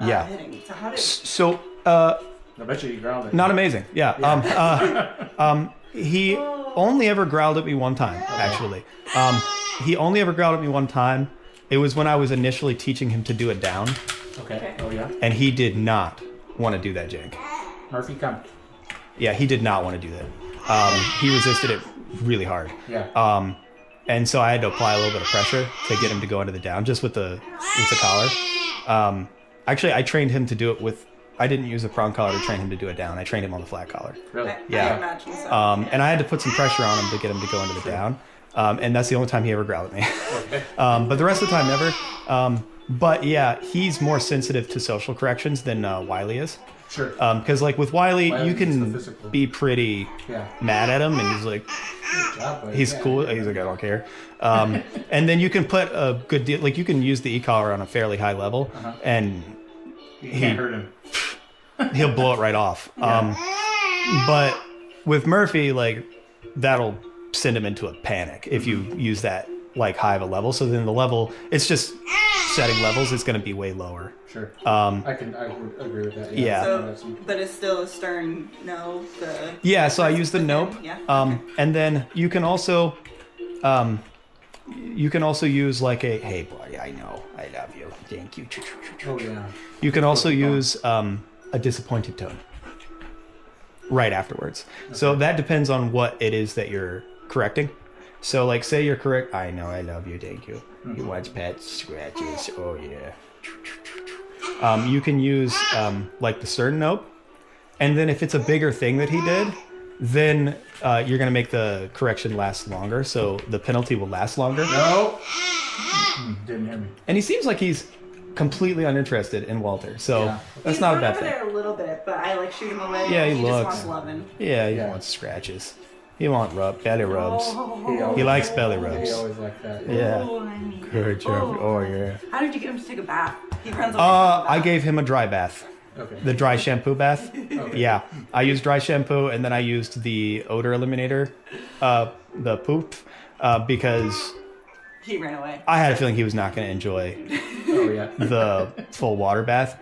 hitting. So how did? So I bet you growled it. Not amazing. Yeah. He only ever growled at me one time, actually. He only ever growled at me one time. It was when I was initially teaching him to do it down. Okay. Oh yeah. And he did not want to do that, Jake. Murphy, come. Yeah, he did not want to do that. He resisted it really hard. Yeah. And so I had to apply a little bit of pressure to get him to go into the down, just with the collar. Actually, I trained him to do it with. I didn't use a prong collar to train him to do it down. I trained him on the flat collar. Really? Yeah. I imagine so. And I had to put some pressure on him to get him to go into the down. And that's the only time he ever growled at me. Okay. But the rest of the time, never. But yeah, he's more sensitive to social corrections than Wiley is. Sure. Because like with Wiley you can be pretty mad at him, and he's like, he's cool. He's like, I don't care. And then you can put a good deal, like you can use the e-collar on a fairly high level, and you can't hurt him. He'll blow it right off. But with Murphy, like that'll send him into a panic if you use that like high of a level. So then the level, it's just setting levels, it's going to be way lower. Sure. I would agree with that. Yeah. So, but it's still a stern no. So I use the nope. Yeah. And then you can also use like a, hey boy, I know, I love you, thank you. Oh yeah. You can also use a disappointed tone right afterwards. Okay. So that depends on what it is that you're correcting. So like say you're correct, I know, I love you, thank you. Mm-hmm. You want pets, scratches, oh yeah. You can use like the stern nope. And then if it's a bigger thing that he did, then you're going to make the correction last longer. So the penalty will last longer. No. Didn't hear me. And he seems like he's completely uninterested in Walter. So that's not a bad thing. He's there a little bit, but I like shoot him away. Yeah, he just looks. wants loving. Yeah, he wants scratches. He wants belly rubs. He likes belly rubs. He always liked that. Yeah. Good job. Oh yeah. How did you get him to take a bath? He runs away. I gave him a dry bath. Okay. The dry shampoo bath. Okay. Yeah. I used dry shampoo, and then I used the odor eliminator, the poop, because he ran away. I had a feeling he was not going to enjoy the full water bath.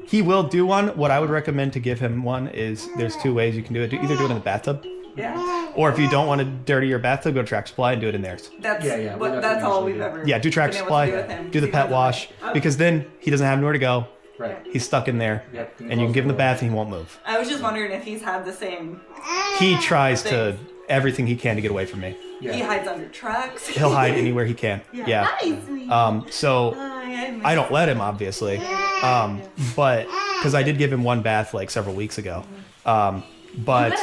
He will do one. What I would recommend to give him one is there's two ways you can do it. Either do it in the bathtub. Yeah. Or if you don't want to dirty your bathtub, go to Track Supply and do it in theirs. That's all we've ever. Yeah, do Track Supply. Do the pet wash, because then he doesn't have nowhere to go. Right. He's stuck in there, and you can give him the bath and he won't move. I was just wondering if he's had the same... He tries to everything he can to get away from me. Yeah. He hides under trucks. He'll hide anywhere he can. Yeah. So I don't let him, obviously. But because I did give him one bath like several weeks ago. But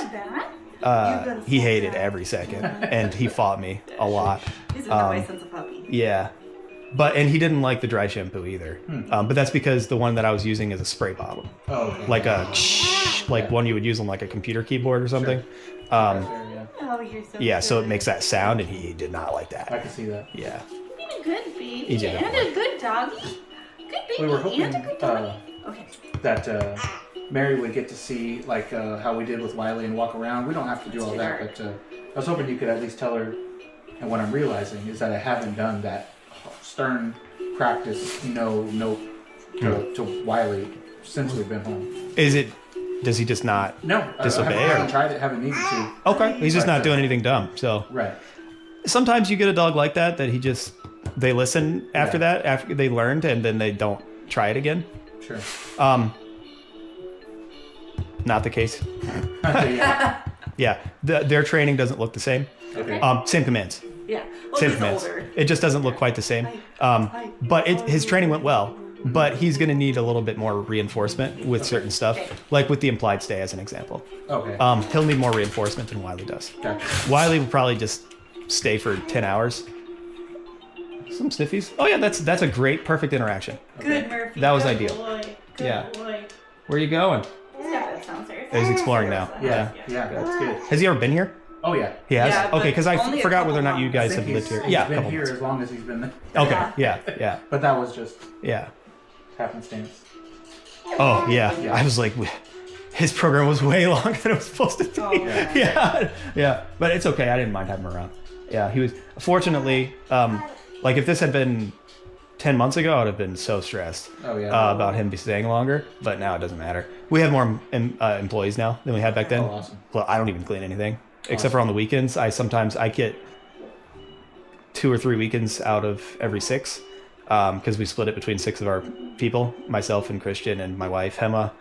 he hated every second, and he fought me a lot. He's a nice sense of puppy. Yeah. And he didn't like the dry shampoo either. But that's because the one that I was using is a spray bottle. Oh, okay. Like like one you would use on like a computer keyboard or something. You're so it makes that sound, and he did not like that. I can see that. Yeah. Being a good baby and a good doggy. Good baby we were hoping, and a good doggy. That Mary would get to see like how we did with Wiley and walk around. We don't have to do all that, but I was hoping you could at least tell her. And what I'm realizing is that I haven't done that stern practice to Wiley since we've been home. Does he just not disobey? I haven't tried it, haven't needed to. Okay, he's just not doing anything dumb. So right. Sometimes you get a dog like that they listen after that, after they learned, and then they don't try it again. Sure. Not the case. Yeah. Their training doesn't look the same. Okay. Same commands. Yeah. Same commands. It just doesn't look quite the same. But his training went well. But he's going to need a little bit more reinforcement with certain stuff, like with the implied stay as an example. Okay. He'll need more reinforcement than Wiley does. Gotcha. Wiley will probably just stay for 10 hours. Some sniffies. Oh yeah, that's a great, perfect interaction. Good, Murphy. That was good ideal. Boy. Good yeah. Boy. Where are you going? He's exploring now. Yeah, that's good. Has he ever been here? Oh yeah. He has? Yeah, okay, because I forgot whether or not you guys have lived here. He's been here as long as he's been there. Okay, yeah. But that was just yeah. happenstance. Oh yeah. I was like, his program was way longer than it was supposed to be. Oh, yeah. But it's okay. I didn't mind having him around. Yeah, he was. Fortunately, like if this had been 10 months ago, I would have been so stressed about him staying longer. But now it doesn't matter. We have more employees now than we had back then. Oh, awesome. Well, I don't even clean anything except for on the weekends. I get 2 or 3 weekends out of every 6 because we split it between 6 of our people, myself and Christian and my wife Hema,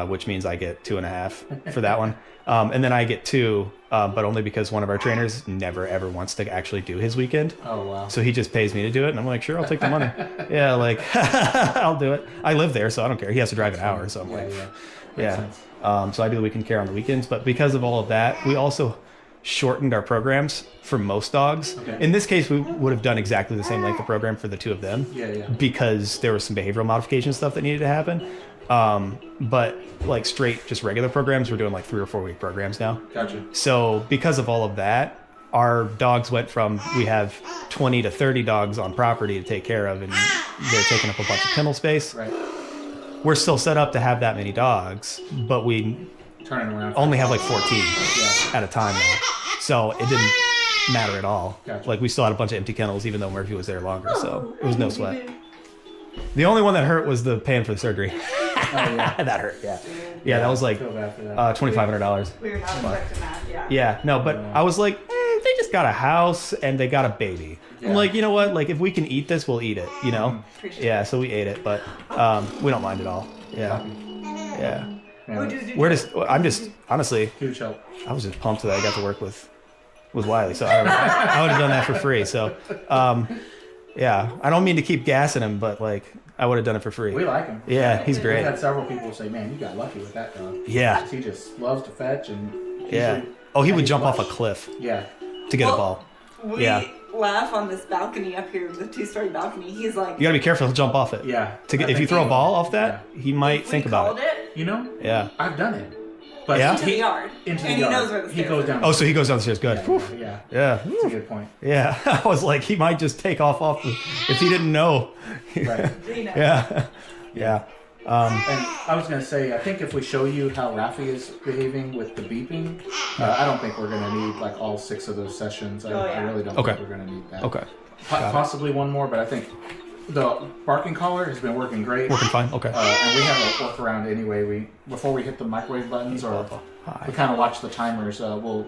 which means I get 2.5 for that one. And then I get 2, but only because one of our trainers never ever wants to actually do his weekend. Oh wow! So he just pays me to do it, and I'm like, sure, I'll take the money. Yeah, like I'll do it. I live there, so I don't care. He has to drive an hour, so I'm so I do the weekend care on the weekends. But because of all of that, we also shortened our programs for most dogs. Okay. In this case, we would have done exactly the same length of program for the 2 of them. Because there was some behavioral modification stuff that needed to happen. But like straight, just regular programs, we're doing like 3 or 4 week programs now. Gotcha. So because of all of that, our dogs went from, we have 20 to 30 dogs on property to take care of, and they're taking up a bunch of kennel space. Right. We're still set up to have that many dogs, but we only have like 14 at a time now. So it didn't matter at all. Gotcha. Like we still had a bunch of empty kennels, even though Murphy was there longer. So it was no sweat. The only one that hurt was the paying for the surgery. That hurt. Yeah, that was like $2,500. We were not expecting that. Yeah, no, but I was like, they just got a house and they got a baby. I'm like, you know what? Like, if we can eat this, we'll eat it. You know? Yeah. So we ate it, but we don't mind at all. Yeah. I'm just honestly, huge help. I was just pumped that I got to work with Wiley, so I would have done that for free. So, I don't mean to keep gassing him, but like I would have done it for free. We like him. Yeah, he's great. We had several people say, "Man, you got lucky with that dog." Yeah. He just loves to fetch and. He would jump off a cliff. Yeah. To get a ball. We laugh on this balcony up here, the 2-story balcony. He's like, you gotta be careful. He'll jump off it. Yeah. If you throw a ball off that, he might think about it. You know? Yeah. I've done it. But into the yard. He knows where the stairs goes down. Oh, so he goes down the stairs. Good. Yeah. That's a good point. Yeah. I was like, he might just take off if he didn't know. Right. Yeah. And I was going to say, I think if we show you how Rafi is behaving with the beeping, I don't think we're going to need like all 6 of those sessions. I really don't think we're going to need that. Okay. Possibly one more, but I think the barking collar has been working great. Working fine. Okay. And we have a workaround anyway. Before we hit the microwave buttons, or we kind of watch the timers. We'll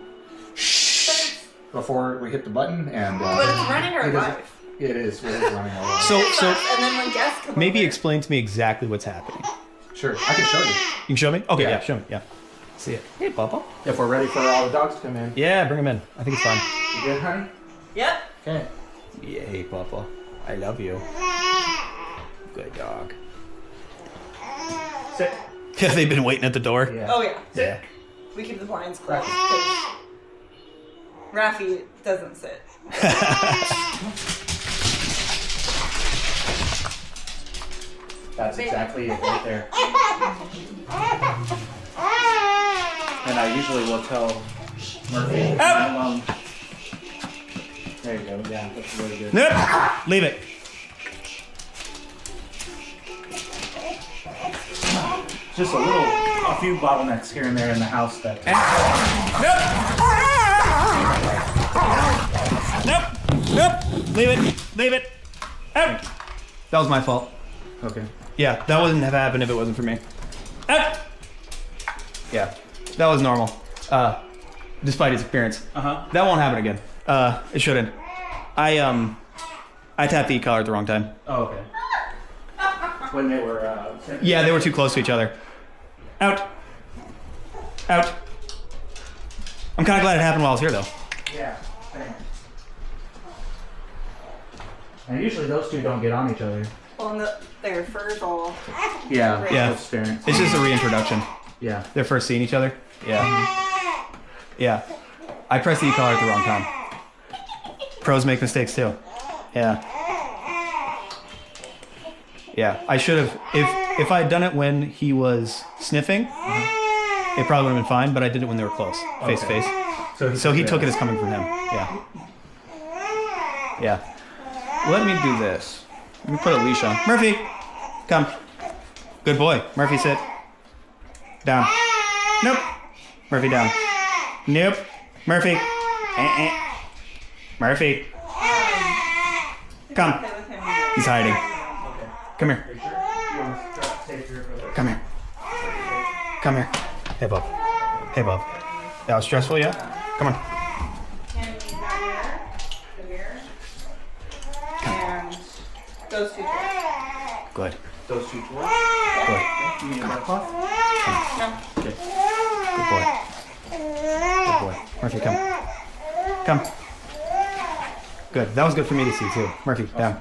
shh before we hit the button, and but it's running our life. It is running a lot. So and then when guests come maybe over, explain to me exactly what's happening. Sure, I can show you. You can show me? Okay, yeah, show me. Yeah. See it. Hey, Papa. If we're ready for all the dogs to come in. Yeah, bring them in. I think it's fine. You good, honey? Yep. Okay. Yeah, hey, Papa. I love you. Good dog. Sit. Yeah, they've been waiting at the door. Yeah. Oh yeah. Yeah. We keep the blinds closed because Raffy doesn't sit. That's exactly it right there. And I usually will tell Murphy. There you go. Yeah, that's really good. Nope. Leave it. Just a few bottlenecks here and there in the house that. Nope. Leave it. Out. That was my fault. Okay. Yeah, that wouldn't have happened if it wasn't for me. Out. Yeah, that was normal. Despite his appearance. That won't happen again. It shouldn't. I tapped the e-collar at the wrong time. Oh, okay. When they were. Yeah, they were too close to each other. Out. I'm kind of glad it happened while I was here, though. Yeah. Same. And usually those two don't get on each other. Well, and their fur's all. Yeah. Yeah. It's It's just a reintroduction. Yeah. They're first seeing each other. Yeah. Yeah. I pressed the e-collar at the wrong time. Pros make mistakes too. Yeah. Yeah. I should have. If I had done it when he was sniffing, it probably would have been fine. But I did it when they were close, face to face. So he took it as coming from him. Yeah. Yeah. Let me do this. Let me put a leash on. Murphy, come. Good boy. Murphy, sit. Down. Nope. Murphy, down. Nope. Murphy. Murphy. Come. He's hiding. Come here. Come here. Come here. Hey, Bob. Hey, Bob. That was stressful, yeah? Come on. And those two toys. Good. Those two toys. Good. You need a butt cloth? No. Good. Good boy. Good boy. Murphy, come. Come. Good. That was good for me to see, too. Murphy, down.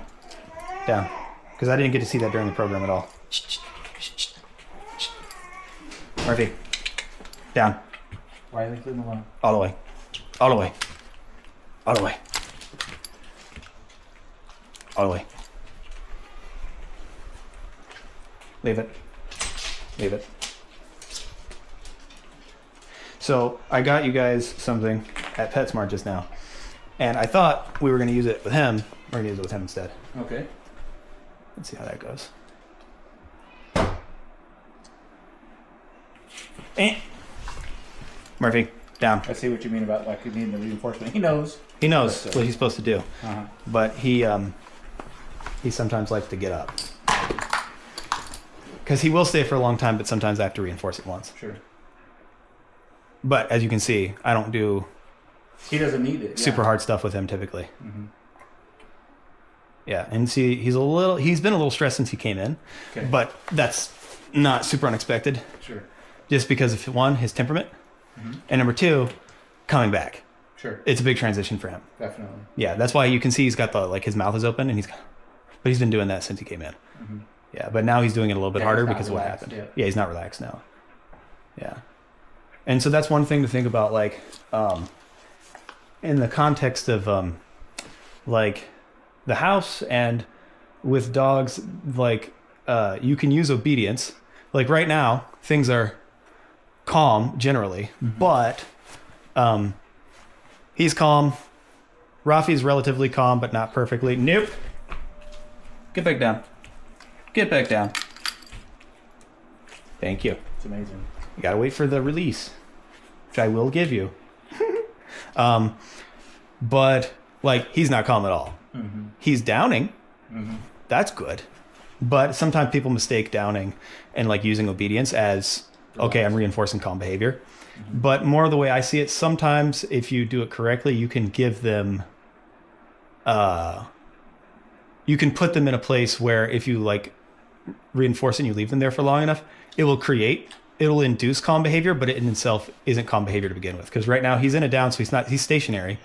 Down. Because I didn't get to see that during the program at all. Murphy, down. Wiley, leave him alone. All the way. All the way. All the way. All the way. Leave it. Leave it. So I got you guys something at PetSmart just now. And I thought we were going to use it with him. We're going to use it with him instead. Okay. Let's see how that goes. Murphy, down. I see what you mean about like you needing the reinforcement. He knows. He knows what he's supposed to do. But he sometimes likes to get up. Because he will stay for a long time, but sometimes I have to reinforce it once. Sure. But as you can see, I don't do He doesn't need it. super hard stuff with him typically. Yeah, and see, he's been a little stressed since he came in, but that's not super unexpected. Sure. Just because of one, his temperament, and number two, coming back. Sure. It's a big transition for him. Definitely. Yeah, that's why you can see he's got his mouth is open, and but he's been doing that since he came in. Yeah, but now he's doing it a little bit harder because of what happened. Yeah, he's not relaxed now. Yeah, and so that's one thing to think about, like, in the context of like the house and with dogs, like you can use obedience. Like right now, things are calm generally, but he's calm. Rafi's relatively calm, but not perfectly. Nope. Get back down. Get back down. Thank you. It's amazing. You gotta wait for the release, which I will give you. But like he's not calm at all. He's downing. That's good. But sometimes people mistake downing and like using obedience as, okay, I'm reinforcing calm behavior. But more the way I see it, sometimes if you do it correctly, you can give them you can put them in a place where if you like reinforce it and you leave them there for long enough, it'll induce calm behavior, but it in itself isn't calm behavior to begin with. Because right now he's in a down, so he's stationary,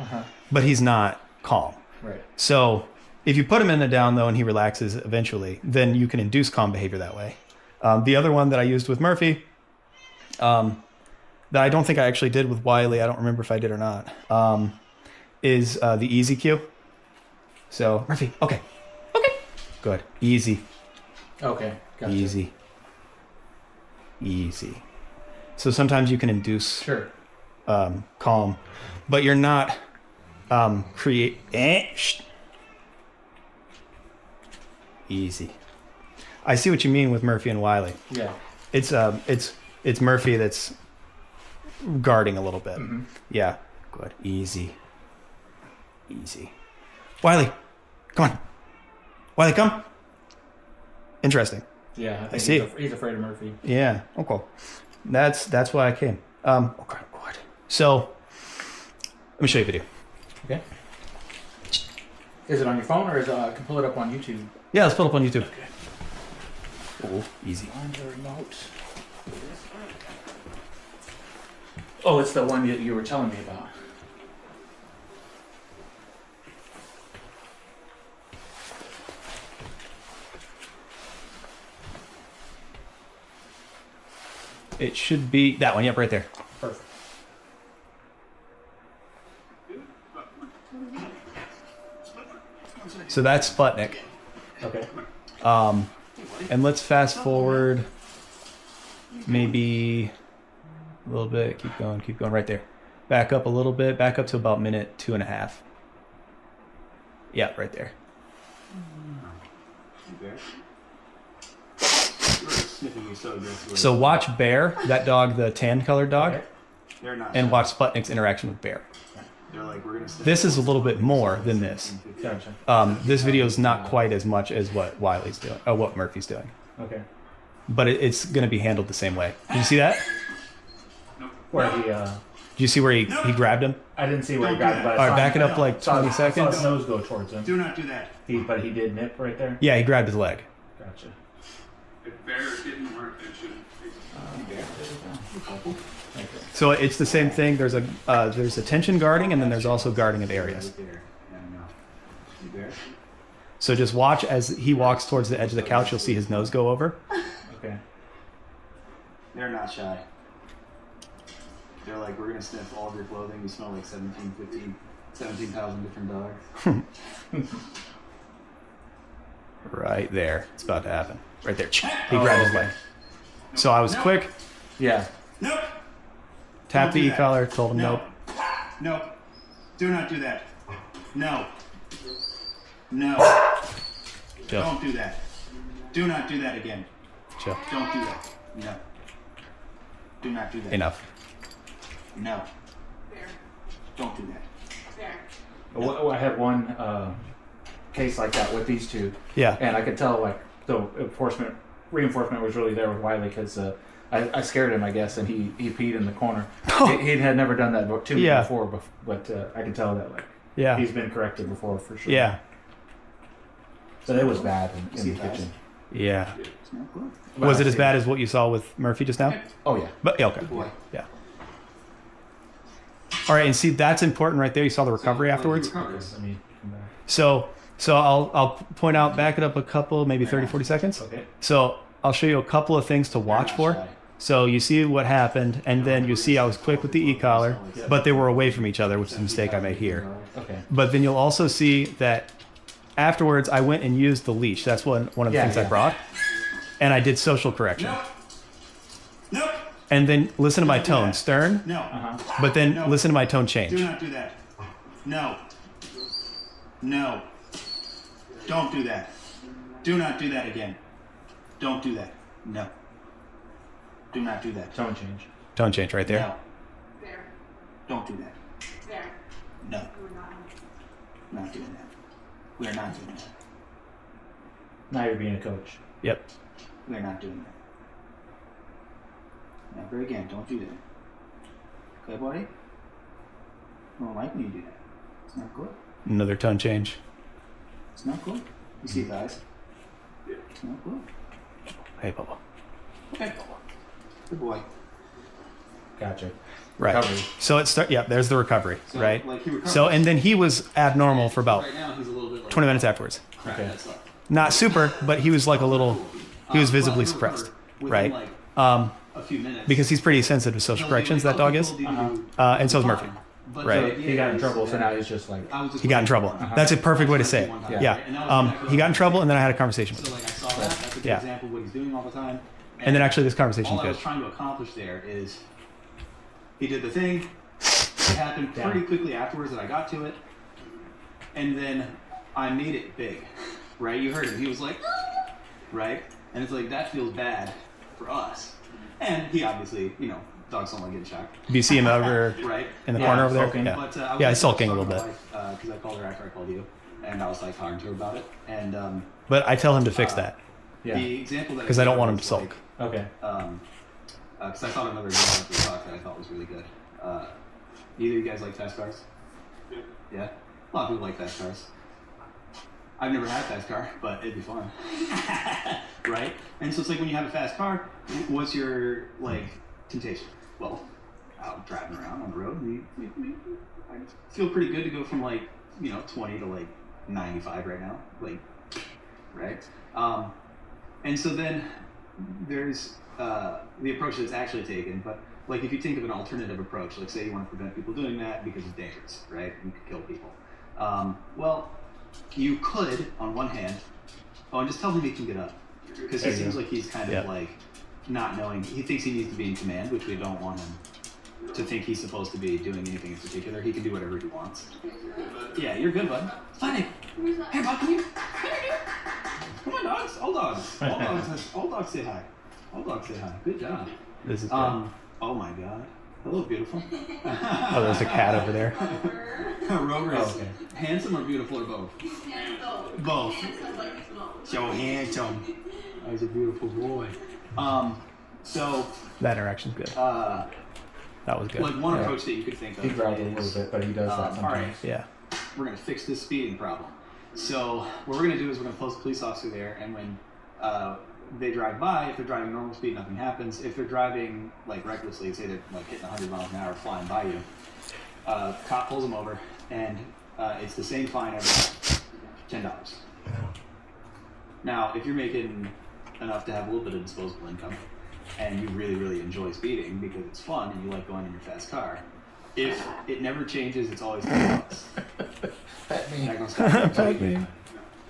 but he's not calm. Right. So if you put him in a down though and he relaxes eventually, then you can induce calm behavior that way. The other one that I used with Murphy, that I don't think I actually did with Wiley, I don't remember if I did or not, is the easy cue. So Murphy, okay, good, easy. Okay. Gotcha. Easy. So sometimes you can induce calm, but you're not easy. I see what you mean with Murphy and Wiley. Yeah. It's Murphy that's guarding a little bit. Mm-hmm. Yeah. Good. Easy. Wiley, come on. Wiley, come. Interesting. Yeah, I see. He's afraid of Murphy. Yeah. Okay. That's why I came. Okay. Good. So let me show you a video. Okay. Is it on your phone or is I can pull it up on YouTube? Yeah, let's pull it up on YouTube. Okay. Oh, easy. Find the remote. Oh, it's the one you were telling me about. It should be that one. Yep, right there. Perfect. So that's Sputnik. Okay. And let's fast forward maybe a little bit. Keep going right there. Back up a little bit. Back up to about minute 2.5. Yeah, right there. So watch Bear, that dog, the tan colored dog, and watch Sputnik's interaction with Bear. This is a little bit more than this. Gotcha. This video is not quite as much as what Wiley's doing, or what Murphy's doing. Okay. But it's going to be handled the same way. Did you see that? Where he Did you see where he grabbed him? I didn't see where he got it, but All right, back it up like 20 seconds. I saw his nose go towards him. Do not do that. But he did nip right there? Yeah, he grabbed his leg. Gotcha. If bear didn't work, that shouldn't fix it. So it's the same thing. There's attention guarding, and then there's also guarding of areas. So just watch as he walks towards the edge of the couch. You'll see his nose go over. Okay. They're not shy. They're like, we're going to sniff all of your clothing. You smell like 17,000 different dogs. Right there. It's about to happen. Right there. He grabbed his leg. So I was quick. Yeah. Nope. Tapped the Don't do that. e-collar. Told him nope. Nope. Do not do that. No. No. Chill. Don't do that. Do not do that again. Chill. Don't do that. No. Do not do that. Enough. No. Don't do that. I had one case like that with these two. Yeah. And I could tell like the reinforcement was really there with Wiley because I scared him, I guess, and he peed in the corner. He had never done that to me before, but I could tell that he's been corrected before for sure. Yeah. So it was bad in the kitchen. Yeah. It's not good. Was it as bad as what you saw with Murphy just now? Oh yeah. But yeah, okay. Boy. Yeah. All right, and see that's important right there. You saw the recovery afterwards. Let me come back. So I'll point out, back it up a couple, maybe 30, 40 seconds. Okay. So I'll show you a couple of things to watch for. So you see what happened, and then you see I was quick with the e-collar, but they were away from each other, which is a mistake I made here. Okay. But then you'll also see that afterwards I went and used the leash. That's one of the things I brought. And I did social correction. Nope. And then listen to my tone, stern, No. but then listen to my tone change. Do not do that. No. No. Don't do that. Do not do that again. Don't do that. No. Do not do that. Tone change. Tone change right there. No. Don't do that. No. Not doing that. We are not doing that. Now you're being a coach. Yep. We are not doing that. Never again. Don't do that. Okay, buddy? I don't like when you do that. It's not good. Another tone change. It's not good. You see thighs? Yeah. Oh, cool. Hey, Bubba. Okay. Good boy. Gotcha. Right. Recovery. So there's the recovery, So, right? like, he recovered. So, and then he was abnormal for about Right now, he's a little bit like 20 minutes afterwards. crap, Okay. that sucked. Not super, but he was like a little, he was visibly suppressed, right? Like, Um, a few minutes. because he's pretty sensitive to social corrections, that dog is. And so is Murphy. But right. He got in trouble, so now he's just like. He got in trouble. That's a perfect way to say it. Yeah. He got in trouble, and then I had a conversation with So him. like I saw that. That's a good Yeah. example of what he's doing all the time. And then actually this conversation all is I was good. trying to accomplish there is he did the thing. It happened pretty quickly afterwards that I got to it, and then I made it big. Right? You heard him. He was like, right? And it's like that feels bad for us. And he obviously, dogs don't like getting shocked. Do you see him over Right. in the corner over there? sulking. Yeah. But, Yeah, he's sulking a little bit. Because I called her after I called you, and I was like talking to her about it. And But I tell him to fix that Yeah. the example that because I don't want him to sulk. Okay. Because I thought another example we talked that I thought was really good. Either you guys like fast cars? Yeah. A lot of people like fast cars. I've never had a fast car, but it'd be fun. Right? And so it's like when you have a fast car, what's your temptation? Well, out driving around on the road, I feel pretty good to go from 20 to 95 right now. Right? And so then there's the approach that's actually taken, but if you think of an alternative approach, say you want to prevent people doing that because it's dangerous, right? You could kill people. Well, you could, on one hand, and just tell him he can get up. Because he seems like he's kind of not knowing. He thinks he needs to be in command, which we don't want him to think he's supposed to be doing anything in particular. He can do whatever he wants. Yeah, you're good, bud. Funny. Hey, bud, come here. Come on, dogs. All dogs. All dogs say hi. All dogs say hi. Good job. This is good. Oh my God. Hello, beautiful. Oh, there's a cat over there. Rover is handsome or beautiful or both? Both. So handsome. Oh, he's a beautiful boy. So That interaction's good. That was good. One approach that you could think of. He growled a little bit, but he does that sometimes. All right. Yeah. We're gonna fix this speeding problem. So what we're gonna do is we're gonna post a police officer there, and when they drive by, if they're driving normal speed, nothing happens. If they're driving recklessly, say they're hitting 100 miles an hour flying by you, cop pulls them over, and it's the same fine every time, $10. Now, if you're making enough to have a little bit of disposable income, and you really, really enjoy speeding because it's fun and you like going in your fast car, if it never changes, it's always $10. Pet me. Not gonna stop. Pet me.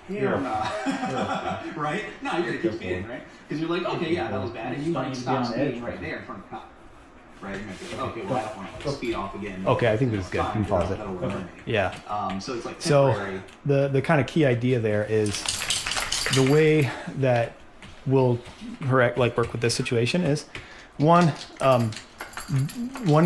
Hell no. Right? No, you're gonna keep speeding, right? Because you're like, okay, yeah, that was bad, and you might stop speeding right there in front of the cop. Right? You might be like, okay, well, I don't want to speed off again. Okay, I think this is good. He follows it. That'll ruin me. Yeah. So it's So temporary. the kind of key idea there is the way that we'll work with this situation is one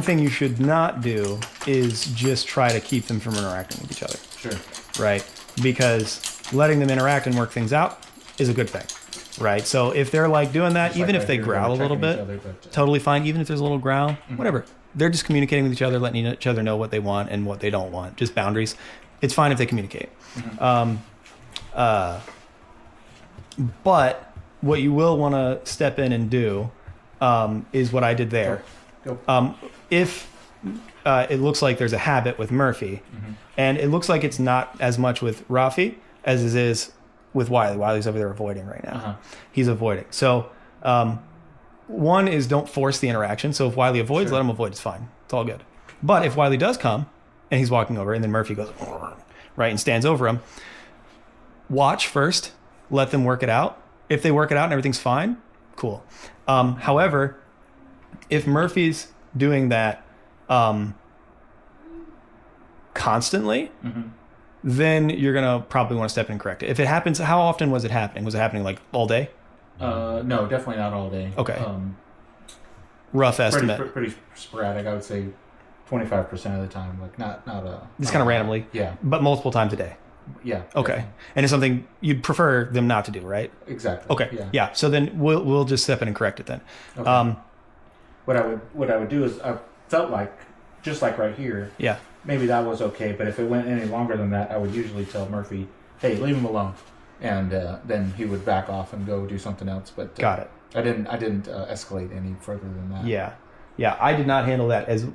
thing you should not do is just try to keep them from interacting with each other. Sure. Right? Because letting them interact and work things out is a good thing. Right? So if they're doing that, Just even right if they here, growl a we're little checking bit, each other, but, totally fine. Even if there's a little growl, whatever. They're just communicating with each other, letting each other know what they want and what they don't want. Just boundaries. It's fine if they communicate. But what you will want to step in and do is what I did there. Go. If it looks like there's a habit with Murphy, and it looks like it's not as much with Rafi as it is with Wiley. Wiley's over there avoiding right now. He's avoiding. So one is don't force the interaction. So if Wiley avoids, let him avoid. It's fine. It's all good. But if Wiley does come and he's walking over and then Murphy goes, right, and stands over him, watch first. Let them work it out. If they work it out and everything's fine, cool. However, if Murphy's doing that constantly, then you're going to probably want to step in and correct it. If it happens, how often was it happening? Was it happening all day? No, definitely not all day. Okay. Rough estimate. Pretty sporadic, I would say 25% of the time. Not Just kind of randomly. Yeah. But multiple times a day. Yeah. Okay. Definitely. And it's something you'd prefer them not to do, right? Exactly. Okay. Yeah. So then we'll just step in and correct it then. Okay. What I would do is I felt like just like right here. Yeah. Maybe that was okay, but if it went any longer than that, I would usually tell Murphy, "Hey, leave him alone." and then he would back off and go do something else. But got it. I didn't escalate any further than that. Yeah. I did not handle that as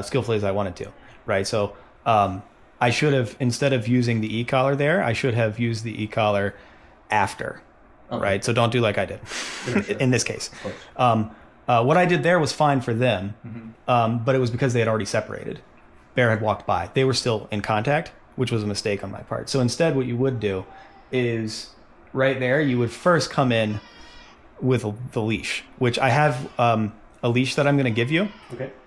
skillfully as I wanted to. Right. So I should have, instead of using the e-collar there, I should have used the e-collar after. Okay. Right. So don't do like I did in this case. What I did there was fine for them, but it was because they had already separated. Bear had walked by. They were still in contact, which was a mistake on my part. So instead, what you would do is right there, you would first come in with the leash, which I have a leash that I'm going to give you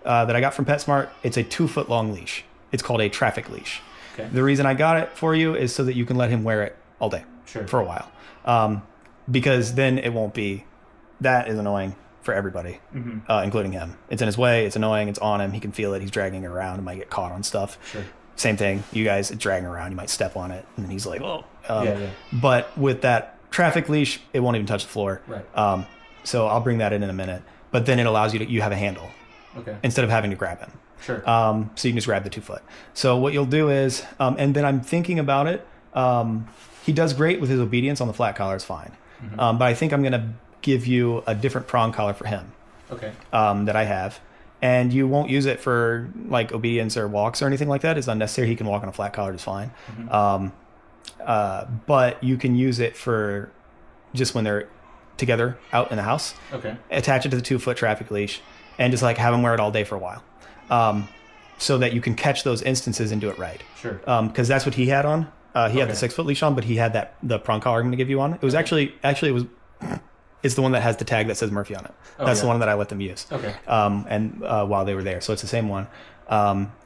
that I got from PetSmart. It's a 2-foot long leash. It's called a traffic leash. Okay. The reason I got it for you is so that you can let him wear it all day for a while. Because then it won't be, that is annoying for everybody, including him. It's in his way, it's annoying, it's on him, he can feel it, he's dragging it around, it might get caught on stuff. Sure. Same thing, you guys dragging around, you might step on it, and he's like, oh. But with that traffic leash, it won't even touch the floor. Right. So I'll bring that in a minute. But then it allows you have a handle. Okay. Instead of having to grab him. Sure. So you can just grab the 2-foot. So what you'll do is, and then I'm thinking about it, he does great with his obedience on the flat collar, it's fine. But I think I'm going to give you a different prong collar for him. Okay. That I have. And you won't use it for like obedience or walks or anything like that. It's unnecessary. He can walk on a flat collar just fine. But you can use it for just when they're together out in the house. Okay. Attach it to the 2-foot traffic leash and just like have him wear it all day for a while. So that you can catch those instances and do it right. Sure. Because that's what he had on. He had the 6-foot leash on, but he had the prong collar I'm going to give you on. It was it's the one that has the tag that says Murphy on it. That's the one that I let them use. Okay. And while they were there, so it's the same one.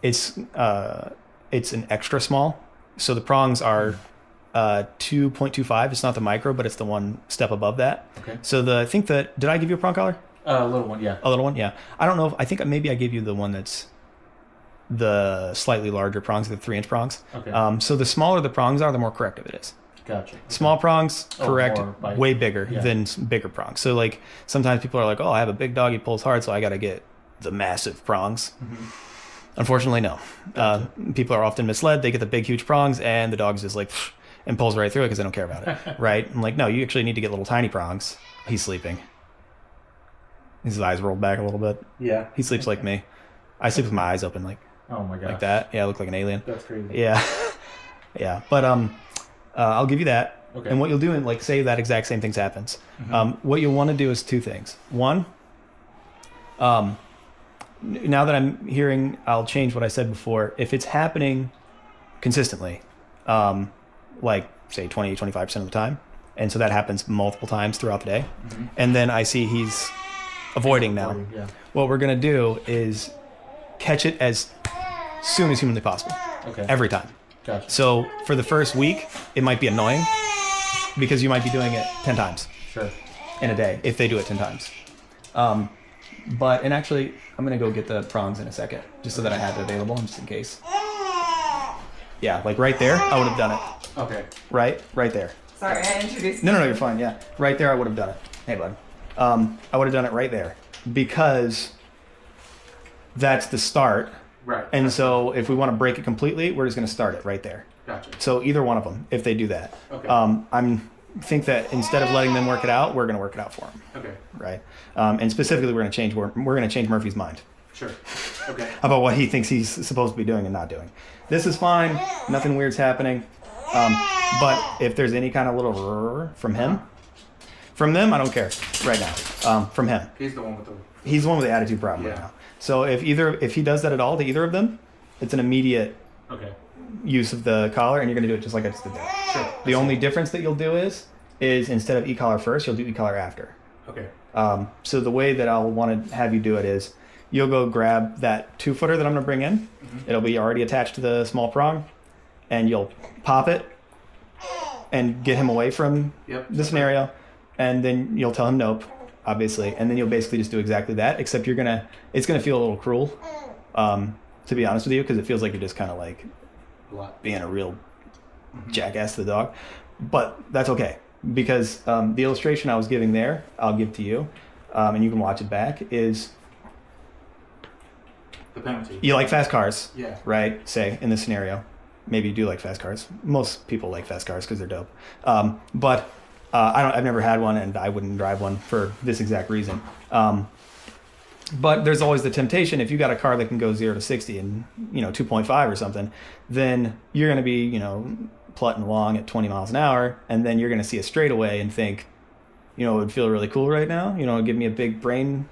It's an extra small, so the prongs are 2.25. It's not the micro, but it's the one step above that. Okay. So did I give you a prong collar? A little one, yeah. A little one, yeah. I don't know. I think maybe I gave you the one that's the slightly larger prongs, the 3-inch prongs. Okay. So the smaller the prongs are, the more corrective it is. Gotcha. Small prongs, correct, way bigger than bigger prongs. So like sometimes people are like, oh, I have a big dog, he pulls hard, so I got to get the massive prongs. Unfortunately, no. Gotcha. People are often misled. They get the big, huge prongs, and the dog's just like, and pulls right through it because they don't care about it, right? I'm like, no, you actually need to get little tiny prongs. He's sleeping. His eyes rolled back a little bit. Yeah. He sleeps like me. I sleep with my eyes open, like, oh my gosh, like that. Yeah, I look like an alien. That's crazy. Yeah. Yeah. But I'll give you that. Okay. And what you'll do, and like say that exact same thing happens. What you'll want to do is 2 things. One, now that I'm hearing, I'll change what I said before. If it's happening consistently, like say 20, 25% of the time, and so that happens multiple times throughout the day, and then I see he's avoiding now, what we're going to do is catch it as soon as humanly possible. Okay. Every time. Gotcha. So for the first week, it might be annoying because you might be doing it 10 times in a day if they do it 10 times. And actually, I'm going to go get the prongs in a second just so that I have it available just in case. Yeah, like right there, I would have done it. Okay. Right there. Sorry, I introduced you. No, you're fine. Yeah. Right there, I would have done it. Hey, bud. I would have done it right there because that's the start. Right. And so if we want to break it completely, we're just going to start it right there. Gotcha. So either one of them, if they do that. Okay. I think that instead of letting them work it out, we're going to work it out for them. Okay. Right. And specifically, we're going to change Murphy's mind. Sure. Okay. About what he thinks he's supposed to be doing and not doing. This is fine. Nothing weird's happening. But if there's any kind of little from him, from them, I don't care right now. From him. He's the one with the attitude problem right now. So if he does that at all to either of them, it's an immediate use of the collar, and you're going to do it just like I just did there. Sure. The only difference that you'll do is instead of e-collar first, you'll do e-collar after. Okay. So the way that I'll want to have you do it is you'll go grab that 2-footer that I'm going to bring in. It'll be already attached to the small prong, and you'll pop it and get him away from the scenario, and then you'll tell him nope, obviously, and then you'll basically just do exactly that, except it's gonna feel a little cruel, to be honest with you, because it feels like you're just kind of like being a real jackass to the dog, but that's okay, because the illustration I was giving there, I'll give to you, and you can watch it back, is the penalty. You like fast cars, right? Say in this scenario, maybe you do like fast cars. Most people like fast cars because they're dope. But I've never had one, and I wouldn't drive one for this exact reason. But there's always the temptation, if you got a car that can go 0 to 60 in 2.5 or something, then you're going to be plutting along at 20 miles an hour, and then you're going to see a straightaway and think, it would feel really cool right now. Give me a big brain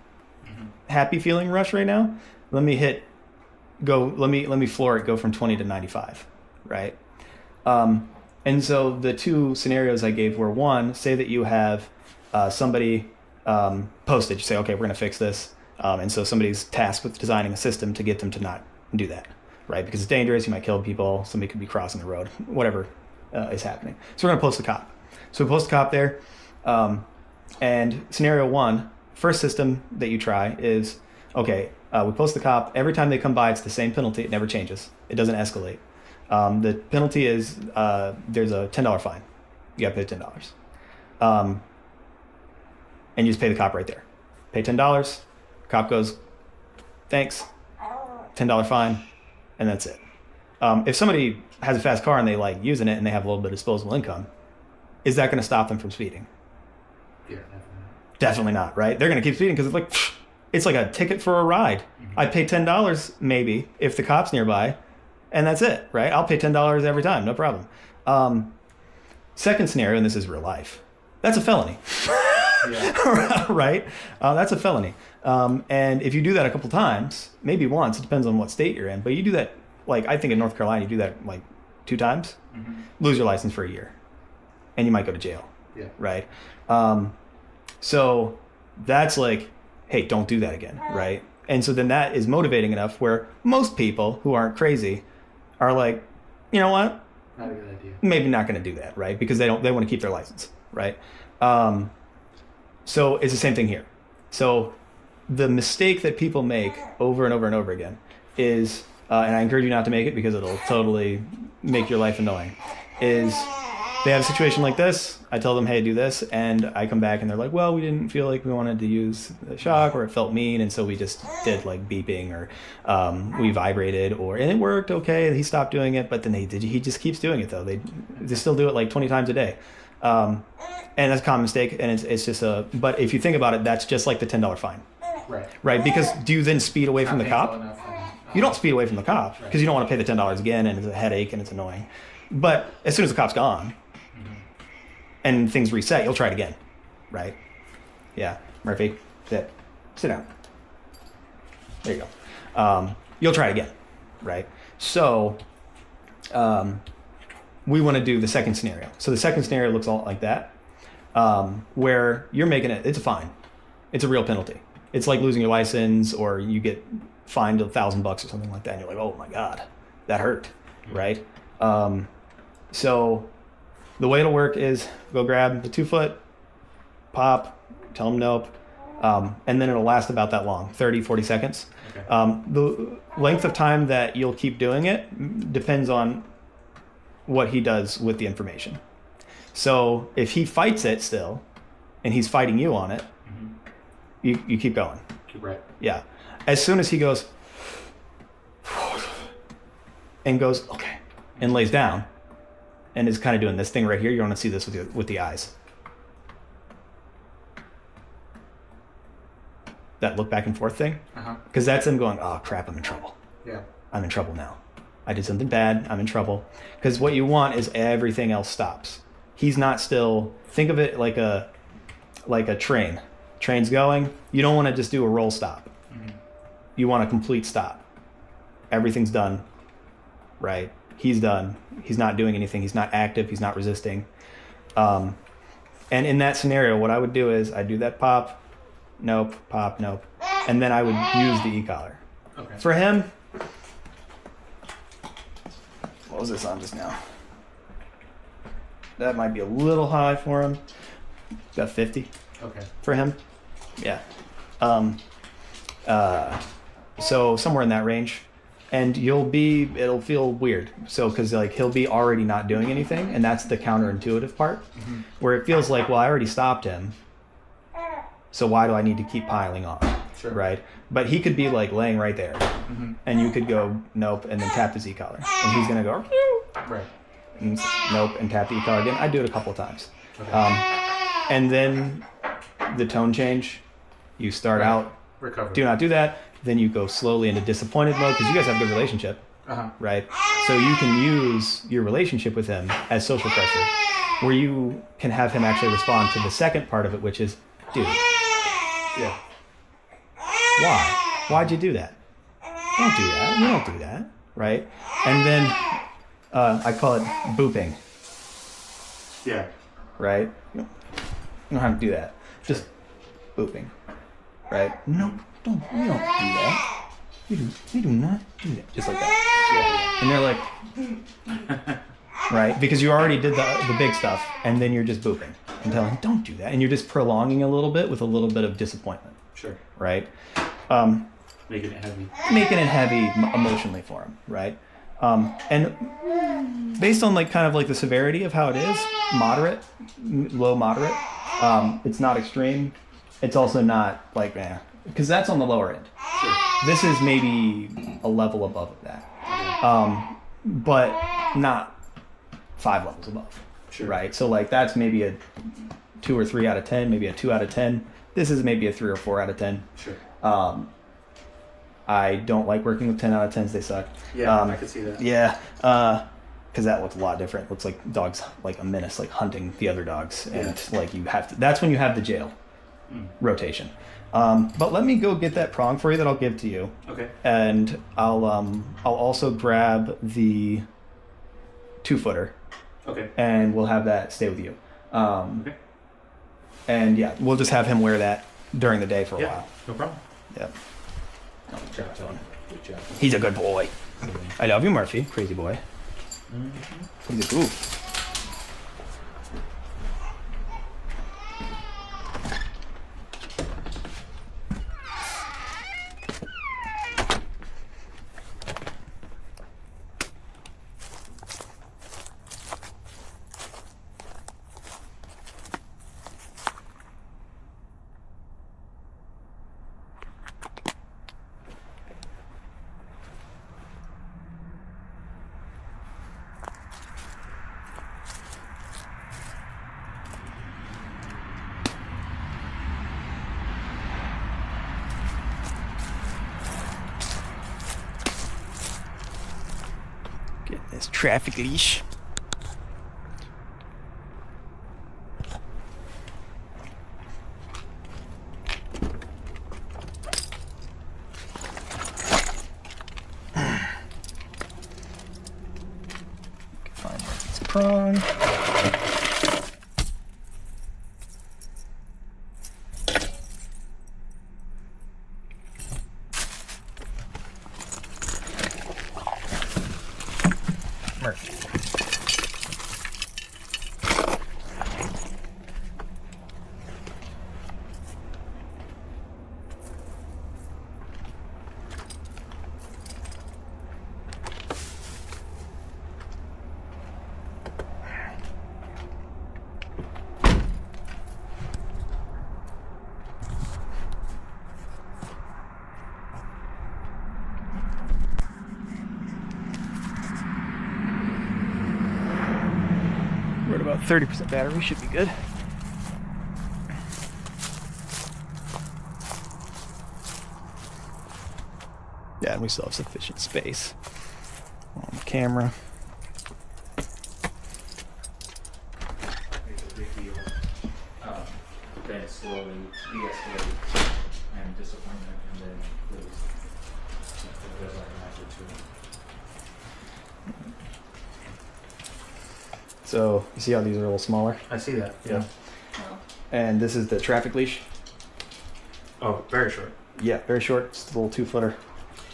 happy feeling rush right now. Let me floor it, go from 20 to 95, right? And so the two scenarios I gave were, one, say that you have somebody posted, you say, okay, we're going to fix this. And so somebody's tasked with designing a system to get them to not do that, right? Because it's dangerous, you might kill people, somebody could be crossing the road, whatever is happening. So we're going to post a cop. So we post a cop there. And scenario one, first system that you try is, okay, we post the cop. Every time they come by, it's the same penalty. It never changes. It doesn't escalate. The penalty is there's a $10 fine. You got to pay $10. And you just pay the cop right there. Pay $10. Cop goes, thanks, $10 fine, and that's it. If somebody has a fast car and they like using it and they have a little bit of disposable income, is that going to stop them from speeding? Yeah, definitely not, right? They're going to keep speeding because it's like a ticket for a ride. Mm-hmm. I pay $10 maybe if the cop's nearby, and that's it, right? I'll pay $10 every time, no problem. Second scenario, and this is real life, that's a felony. Yeah. Right? That's a felony. And if you do that a couple times, maybe once, it depends on what state you're in, but you do that, like I think in North Carolina, you do that like 2 times, lose your license for a year, and you might go to jail. Yeah. Right? So that's like, hey, don't do that again, right? And so then that is motivating enough where most people who aren't crazy are like, you know what? Not a good idea. Maybe not going to do that, right? Because they want to keep their license, right? So it's the same thing here. So the mistake that people make over and over and over again is, and I encourage you not to make it because it'll totally make your life annoying, is they have a situation like this, I tell them, hey, do this, and I come back and they're like, well, we didn't feel like we wanted to use the shock, or it felt mean, and so we just did like beeping, or we vibrated, and it worked okay, he stopped doing it, but then he just keeps doing it though. They still do it like 20 times a day. And that's a common mistake, and it's just but if you think about it, that's just like the $10 fine. Right? Because do you then speed away from the cop? You don't speed away from the cop because you don't want to pay the $10 again, and it's a headache and it's annoying. But as soon as the cop's gone and things reset, you'll try it again, right? Yeah, Murphy, sit down. There you go. You'll try it again, right? So we want to do the second scenario. So the second scenario looks a lot like that, where you're making it's a fine. It's a real penalty. It's like losing your license, or you get fined $1,000 or something like that, and you're like, oh my God, that hurt, right? So the way it'll work is go grab the 2-foot, pop, tell them nope, and then it'll last about that long, 30, 40 seconds. Okay. The length of time that you'll keep doing it depends on what he does with the information. So if he fights it still, and he's fighting you on it, you keep going. Keep right. Yeah. As soon as he goes, and goes, okay, and lays down, and is kind of doing this thing right here, you want to see this with the eyes. That look back and forth thing. Because that's him going, oh crap, I'm in trouble. Yeah. I'm in trouble now. I did something bad, I'm in trouble. Because what you want is everything else stops. He's not still, think of it like a train. Train's going, you don't want to just do a roll stop. You want a complete stop. Everything's done, right? He's done. He's not doing anything. He's not active. He's not resisting. And in that scenario, what I would do is I'd do that pop, nope, pop, nope. And then I would use the e-collar. Okay. For him, what was this on just now? That might be a little high for him. Got 50. Okay. For him. Yeah. So somewhere in that range. And it'll feel weird. So, because like he'll be already not doing anything, and that's the counterintuitive part, where it feels like, well, I already stopped him, so why do I need to keep piling on? Sure. Right? But he could be like laying right there, and you could go nope, and then tap his e-collar, and he's gonna go, Right. Nope, and tap the e-collar again. I do it a couple of times. Okay. And then the tone change. You start out, recover. do not do that. Then you go slowly into disappointed mode because you guys have a good relationship, right? So you can use your relationship with him as social pressure, where you can have him actually respond to the second part of it, which is, dude, yeah, why? Why'd you do that? Don't do that. You don't do that, right? And then I call it booping. Yeah. Right? You don't have to do that. Just booping. Right? No, you don't do that. You do not do that. Just like that. Yeah. And they're like, right? Because you already did the big stuff, and then you're just booping and telling them, don't do that. And you're just prolonging a little bit with a little bit of disappointment. Sure. Right? Making it heavy. Making it heavy emotionally for him, right? And based on like kind of like the severity of how it is, moderate, low moderate, it's not extreme. It's also not like, because that's on the lower end. Sure. This is maybe a level above that, but not 5 levels above. Sure. Right? So like that's maybe a 2 or 3 out of 10, maybe a 2 out of 10. This is maybe a 3 or 4 out of 10. Sure. I don't like working with 10 out of 10s. They suck. Yeah, I could see that. Yeah, because that looks a lot different. It looks like dogs like a menace, like hunting the other dogs, and like you have to. That's when you have the jail rotation. But let me go get that prong for you that I'll give to you. Okay. And I'll also grab the 2-footer. Okay. And we'll have that stay with you. Okay. And yeah, we'll just have him wear that during the day for a while. No problem. Yeah. Good job, Tony. Good job. He's a good boy. I love you, Murphy. Crazy boy. Mm-hmm. He's a goof. Getting this traffic leash. Find Murphy's prong. We're at about 30% battery, should be good. Yeah, and we still have sufficient space on the camera. It's a big deal. Then slowly de-escalate and disappointment, and then please. There's like an answer to it. So you see how these are a little smaller? I see that. Yeah. And this is the traffic leash. Oh, very short. Yeah, very short, just a little 2-footer.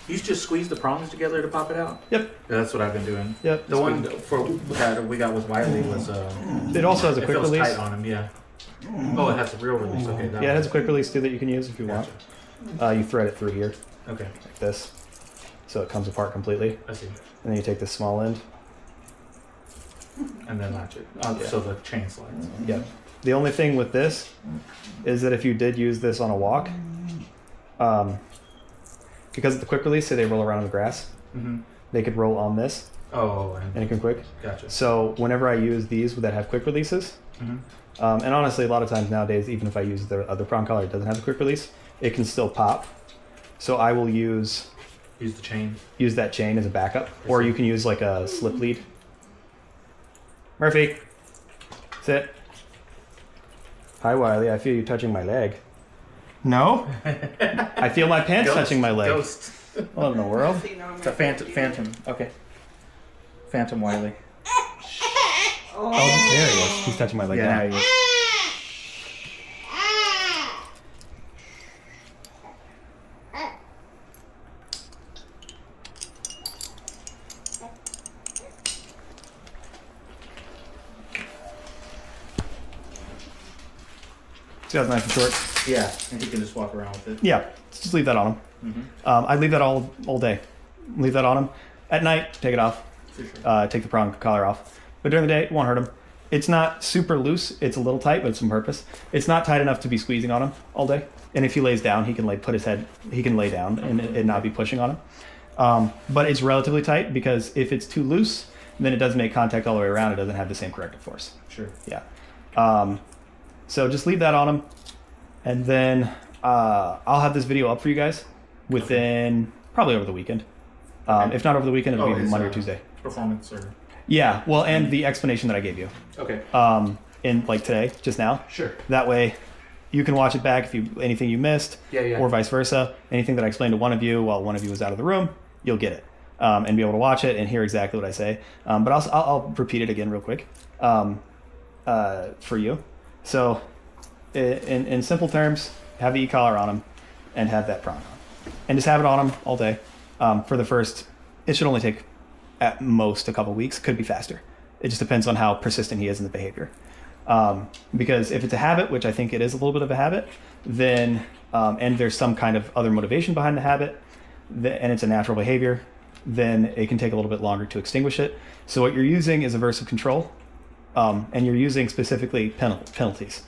You just squeeze the prongs together to pop it out? Yep. Yeah, that's what I've been doing. Yep. The one for that we got with Wiley was it also has a it quick feels release. tight on him, yeah. Oh, it has a real release. Okay. That Yeah, it has a quick release too that you can use if you want. You thread it through here Okay. like this, so it comes apart completely. I see. And then you take this small end. And then latch it. So the chain slides. Yep. The only thing with this is that if you did use this on a walk, because of the quick release, say they roll around in the grass, Mm-hmm. they could roll on this and quick. Gotcha. So whenever I use these that have quick releases, and honestly, a lot of times nowadays, even if I use the other prong collar, it doesn't have a quick release, it can still pop. So I will use the chain. Use that chain as a backup, or you can use like a slip lead. Murphy, sit. Hi, Wiley. I feel you touching my leg. No? I feel my pants touching my leg. Ghost. What in the world? It's a phantom. Okay. Phantom Wiley. Oh, there he is. He's touching my leg now. He is. See how it's nice and short? Yeah, and he can just walk around with it. Yeah, just leave that on him. I leave that all day. Leave that on him. At night, take it off. For sure. Take the prong collar off. But during the day, it won't hurt him. It's not super loose. It's a little tight, but it's on purpose. It's not tight enough to be squeezing on him all day. And if he lays down, he can put his head. He can lay down and not be pushing on him. But it's relatively tight because if it's too loose, then it doesn't make contact all the way around. It doesn't have the same corrective force. Sure. Yeah. So just leave that on him, and then I'll have this video up for you guys within probably over the weekend. If not over the weekend, it'll be Monday or Tuesday. Performance or. Yeah. Well, and the explanation that I gave you. Okay. In today, just now. Sure. That way, you can watch it back if anything you missed. Yeah. Or vice versa. Anything that I explained to one of you while one of you was out of the room, you'll get it. And be able to watch it and hear exactly what I say. But I'll repeat it again real quick for you. So, in simple terms, have the e-collar on him and have that prong on. And just have it on him all day. For the first, it should only take at most a couple weeks. Could be faster. It just depends on how persistent he is in the behavior. Because if it's a habit, which I think it is a little bit of a habit, then, and there's some kind of other motivation behind the habit, and it's a natural behavior, then it can take a little bit longer to extinguish it. So what you're using is aversive control. And you're using specifically penalties.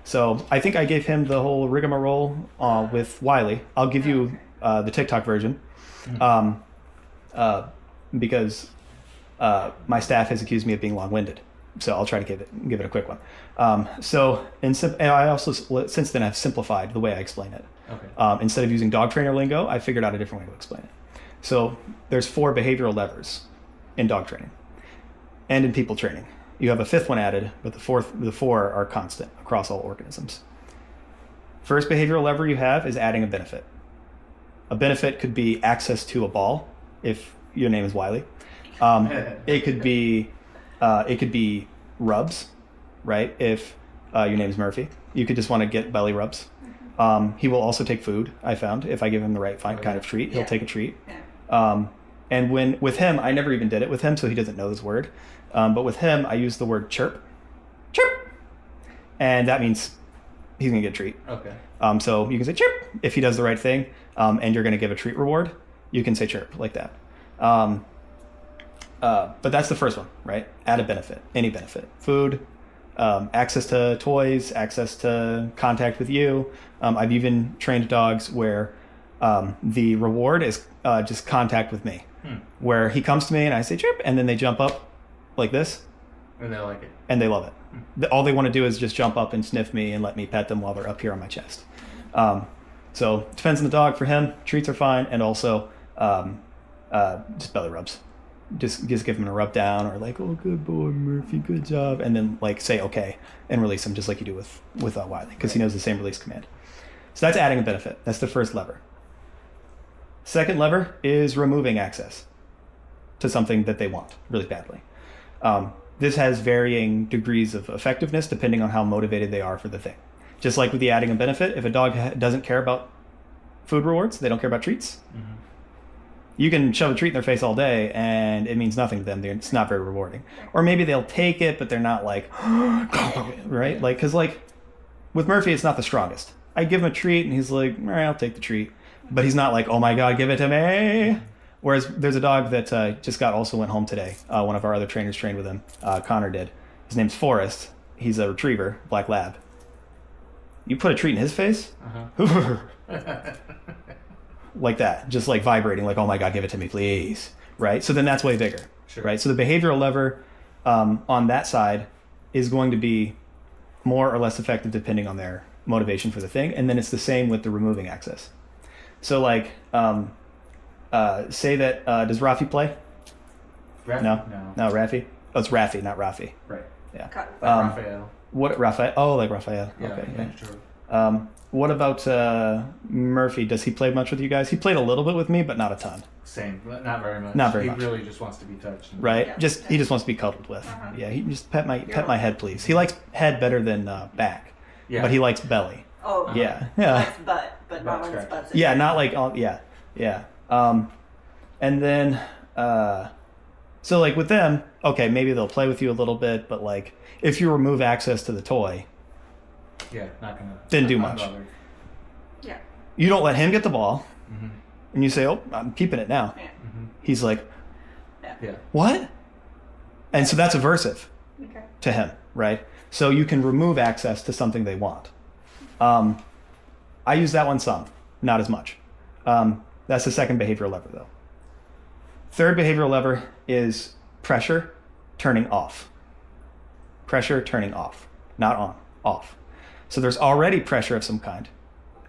So I think I gave him the whole rigmarole with Wiley. I'll give you the TikTok version because my staff has accused me of being long-winded. So I'll try to give it a quick one. And I also since then I've simplified the way I explain it. Okay. Instead of using dog trainer lingo, I figured out a different way to explain it. So there's 4 behavioral levers in dog training and in people training. You have a 5th one added, but the 4 are constant across all organisms. First behavioral lever you have is adding a benefit. A benefit could be access to a ball, if your name is Wiley. It could be rubs, right? If your name is Murphy, you could just want to get belly rubs. He will also take food. I found if I give him the right kind of treat, he'll take a treat. And with him, I never even did it with him, so he doesn't know this word. But with him, I use the word chirp, and that means he's gonna get a treat. Okay. So you can say chirp if he does the right thing, and you're gonna give a treat reward. You can say chirp like that. But that's the first one, right? Add a benefit, any benefit, food, access to toys, access to contact with you. I've even trained dogs where the reward is just contact with me, where he comes to me and I say chirp, and then they jump up like this, and they like it, and they love it. All they want to do is just jump up and sniff me and let me pet them while they're up here on my chest. So it depends on the dog. For him, treats are fine, and also just belly rubs. Just give him a rub down, or like, oh, good boy, Murphy, good job, and then like say okay and release him just like you do with Wiley, because he knows the same release command. So that's adding a benefit. That's the first lever. Second lever is removing access to something that they want really badly. This has varying degrees of effectiveness depending on how motivated they are for the thing. Just like with the adding a benefit, if a dog doesn't care about food rewards, they don't care about treats, you can shove a treat in their face all day and it means nothing to them. It's not very rewarding. Or maybe they'll take it, but they're not like, right? Like, because like with Murphy, it's not the strongest. I give him a treat and he's like, all right, I'll take the treat. But he's not like, oh my God, give it to me. Whereas there's a dog that also went home today. One of our other trainers trained with him. Connor did. His name's Forrest. He's a retriever, black lab. You put a treat in his face? Like that. Just like vibrating, like, oh my God, give it to me, please. Right? So then that's way bigger. right? So the behavioral lever on that side is going to be more or less effective depending on their motivation for the thing. And then it's the same with the removing access. So like, say that, does Rafi play? Rafi? No, Rafi? Oh, it's Rafi, not Rafi. Right. Yeah. Raphael. What, Raphael? Oh, like Raphael. Yeah, okay. yeah, sure. What about Murphy? Does he play much with you guys? He played a little bit with me, but not a ton. Same, but not very much. Not very much. He really just wants to be touched. Right? Yeah. He just wants to be cuddled with. Yeah, he just pet my head, please. He likes head better than back. Yeah. But he likes belly. Oh. Yeah. He likes butt, but not when his butt's in. Yeah, not like all. Yeah. And then so like with them, okay, maybe they'll play with you a little bit, but like if you remove access to the toy, not gonna. Didn't do much. Yeah. You don't let him get the ball, and you say, "Oh, I'm keeping it now." Yeah. He's like, Yeah. "What?" And so that's aversive to him, right? So you can remove access to something they want. I use that one some, not as much. That's the second behavioral lever, though. Third behavioral lever is pressure turning off. Pressure turning off, not on, off. So there's already pressure of some kind,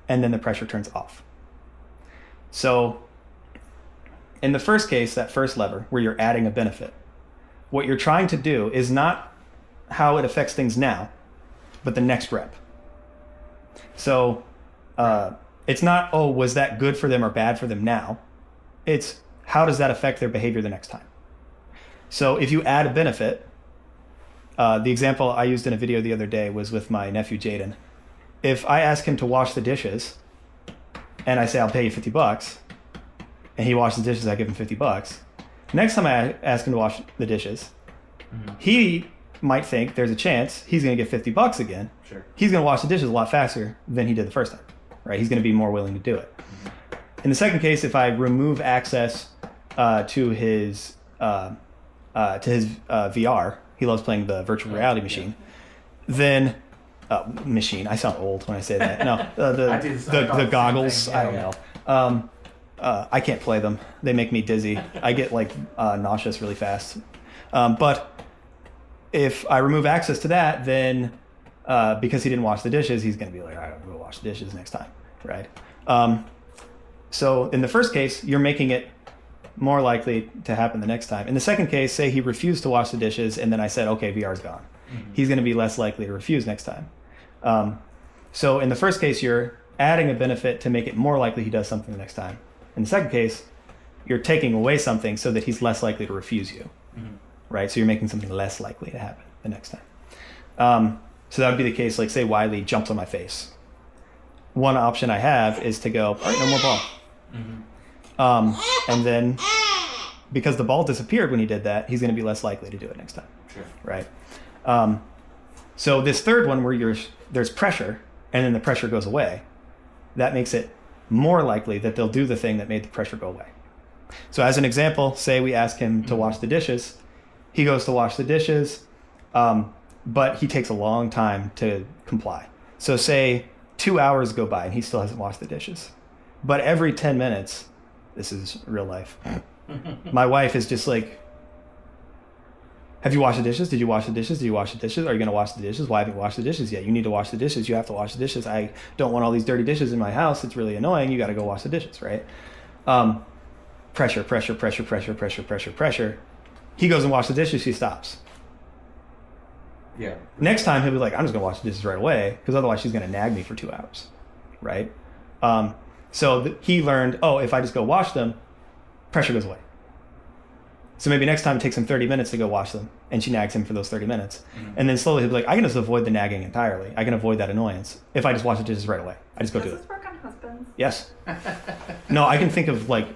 and then the pressure turns off. So in the first case, that first lever, where you're adding a benefit, what you're trying to do is not how it affects things now, but the next rep. So it's not, oh, was that good for them or bad for them now? It's how does that affect their behavior the next time? So if you add a benefit, the example I used in a video the other day was with my nephew Jaden. If I ask him to wash the dishes and I say, I'll pay you $50, and he washes the dishes, I give him $50. Next time I ask him to wash the dishes, he might think there's a chance he's going to get $50 again. Sure. He's going to wash the dishes a lot faster than he did the first time, right? He's going to be more willing to do it. In the second case, if I remove access to his VR, he loves playing the virtual reality machine. Then machine. I sound old when I say that. No, the goggles. I don't know. I can't play them. They make me dizzy. I get like nauseous really fast. But if I remove access to that, then because he didn't wash the dishes, he's going to be like, all right, I'm going to wash the dishes next time, right? So in the first case, you're making it more likely to happen the next time. In the second case, say he refused to wash the dishes, and then I said, okay, VR's gone. He's going to be less likely to refuse next time. So in the first case, you're adding a benefit to make it more likely he does something the next time. In the second case, you're taking away something so that he's less likely to refuse you, right? So you're making something less likely to happen the next time. So that would be the case, like say Wiley jumps on my face. One option I have is to go, all right, no more ball. And then because the ball disappeared when he did that, he's going to be less likely to do it next time, right? So this third one where there's pressure and then the pressure goes away, that makes it more likely that they'll do the thing that made the pressure go away. So as an example, say we ask him to wash the dishes. He goes to wash the dishes, but he takes a long time to comply. So say 2 hours go by and he still hasn't washed the dishes. But every 10 minutes, this is real life, my wife is just like, have you washed the dishes? Did you wash the dishes? Did you wash the dishes? Are you going to wash the dishes? Why haven't you washed the dishes yet? You need to wash the dishes. You have to wash the dishes. I don't want all these dirty dishes in my house. It's really annoying. You got to go wash the dishes, right? Pressure, pressure, pressure, pressure, pressure, pressure, pressure. He goes and washes the dishes. She stops. Yeah. Next time he'll be like, I'm just going to wash the dishes right away because otherwise she's going to nag me for 2 hours, right? So he learned, if I just go wash them, pressure goes away. So maybe next time it takes him 30 minutes to go wash them, and she nags him for those 30 minutes. And then slowly he'll be like, I can just avoid the nagging entirely. I can avoid that annoyance if I just wash the dishes right away. I just go do it. Does this work on husbands? Yes. No, I can think of like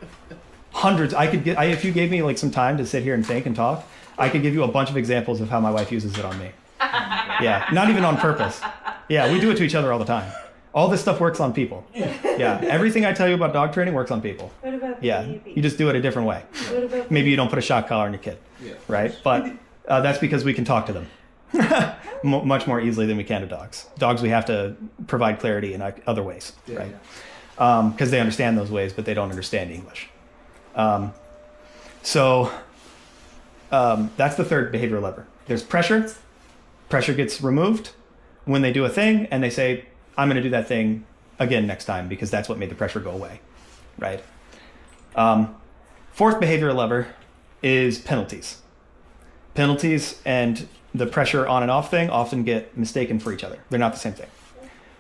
hundreds. If you gave me like some time to sit here and think and talk, I could give you a bunch of examples of how my wife uses it on me. Yeah, not even on purpose. Yeah, we do it to each other all the time. All this stuff works on people. Yeah, everything I tell you about dog training works on people. What about you just do it a different way. What about Maybe you don't put a shock collar on your kid, right? But that's because we can talk to them much more easily than we can to dogs. Dogs, we have to provide clarity in other ways, right? Because they understand those ways, but they don't understand English. So That's the third behavioral lever. There's pressure. Pressure gets removed when they do a thing and they say, I'm going to do that thing again next time because that's what made the pressure go away, right? Fourth behavioral lever is penalties. Penalties and the pressure on and off thing often get mistaken for each other. They're not the same thing.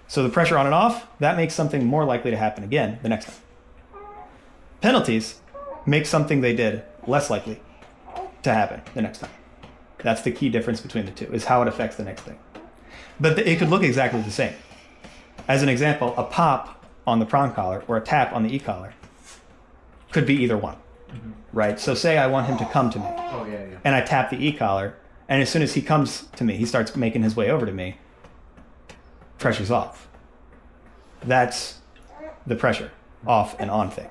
So the pressure on and off, that makes something more likely to happen again the next time. Penalties make something they did less likely to happen the next time. That's the key difference between the two, is how it affects the next thing. But it could look exactly the same. As an example, a pop on the prong collar or a tap on the e-collar could be either one, right? So say I want him to come to me, and I tap the e-collar, and as soon as he comes to me, he starts making his way over to me, pressure's off. That's the pressure, off and on thing,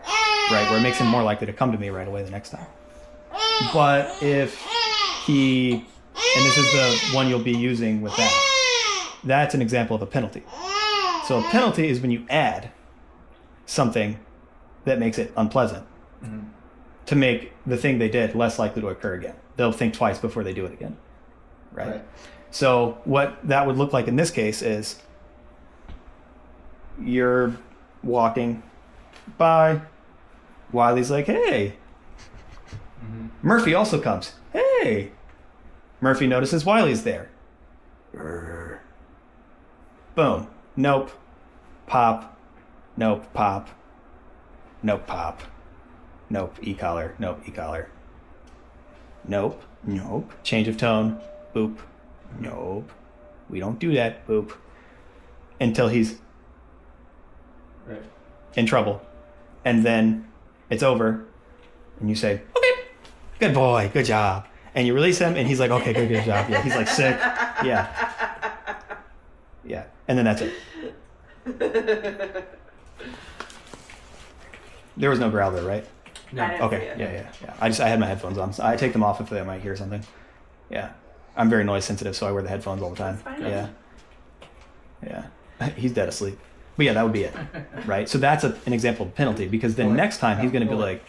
right? Where it makes him more likely to come to me right away the next time. But if he, and this is the one you'll be using with that, that's an example of a penalty. So a penalty is when you add something that makes it unpleasant to make the thing they did less likely to occur again. They'll think twice before they do it again, right? So what that would look like in this case is you're walking by, Wiley's like, hey. Murphy also comes, hey. Murphy notices Wiley's there. Boom. Nope. Pop. Nope. Pop. Nope. Pop. Nope. E-collar. Nope. E-collar. Nope. Nope. Change of tone. Boop. Nope. We don't do that. Boop. Until he's in trouble. And then it's over. And you say, okay, good boy, good job. And you release him and he's like, okay, good job. Yeah. He's like sick. Yeah. Yeah. And then that's it. There was no growl there, right? No. Okay. Yeah. I had my headphones on. So I take them off if I might hear something. Yeah. I'm very noise sensitive, so I wear the headphones all the time. Yeah. He's dead asleep. But yeah, that would be it, right? So that's an example of penalty, because then next time he's going to be like,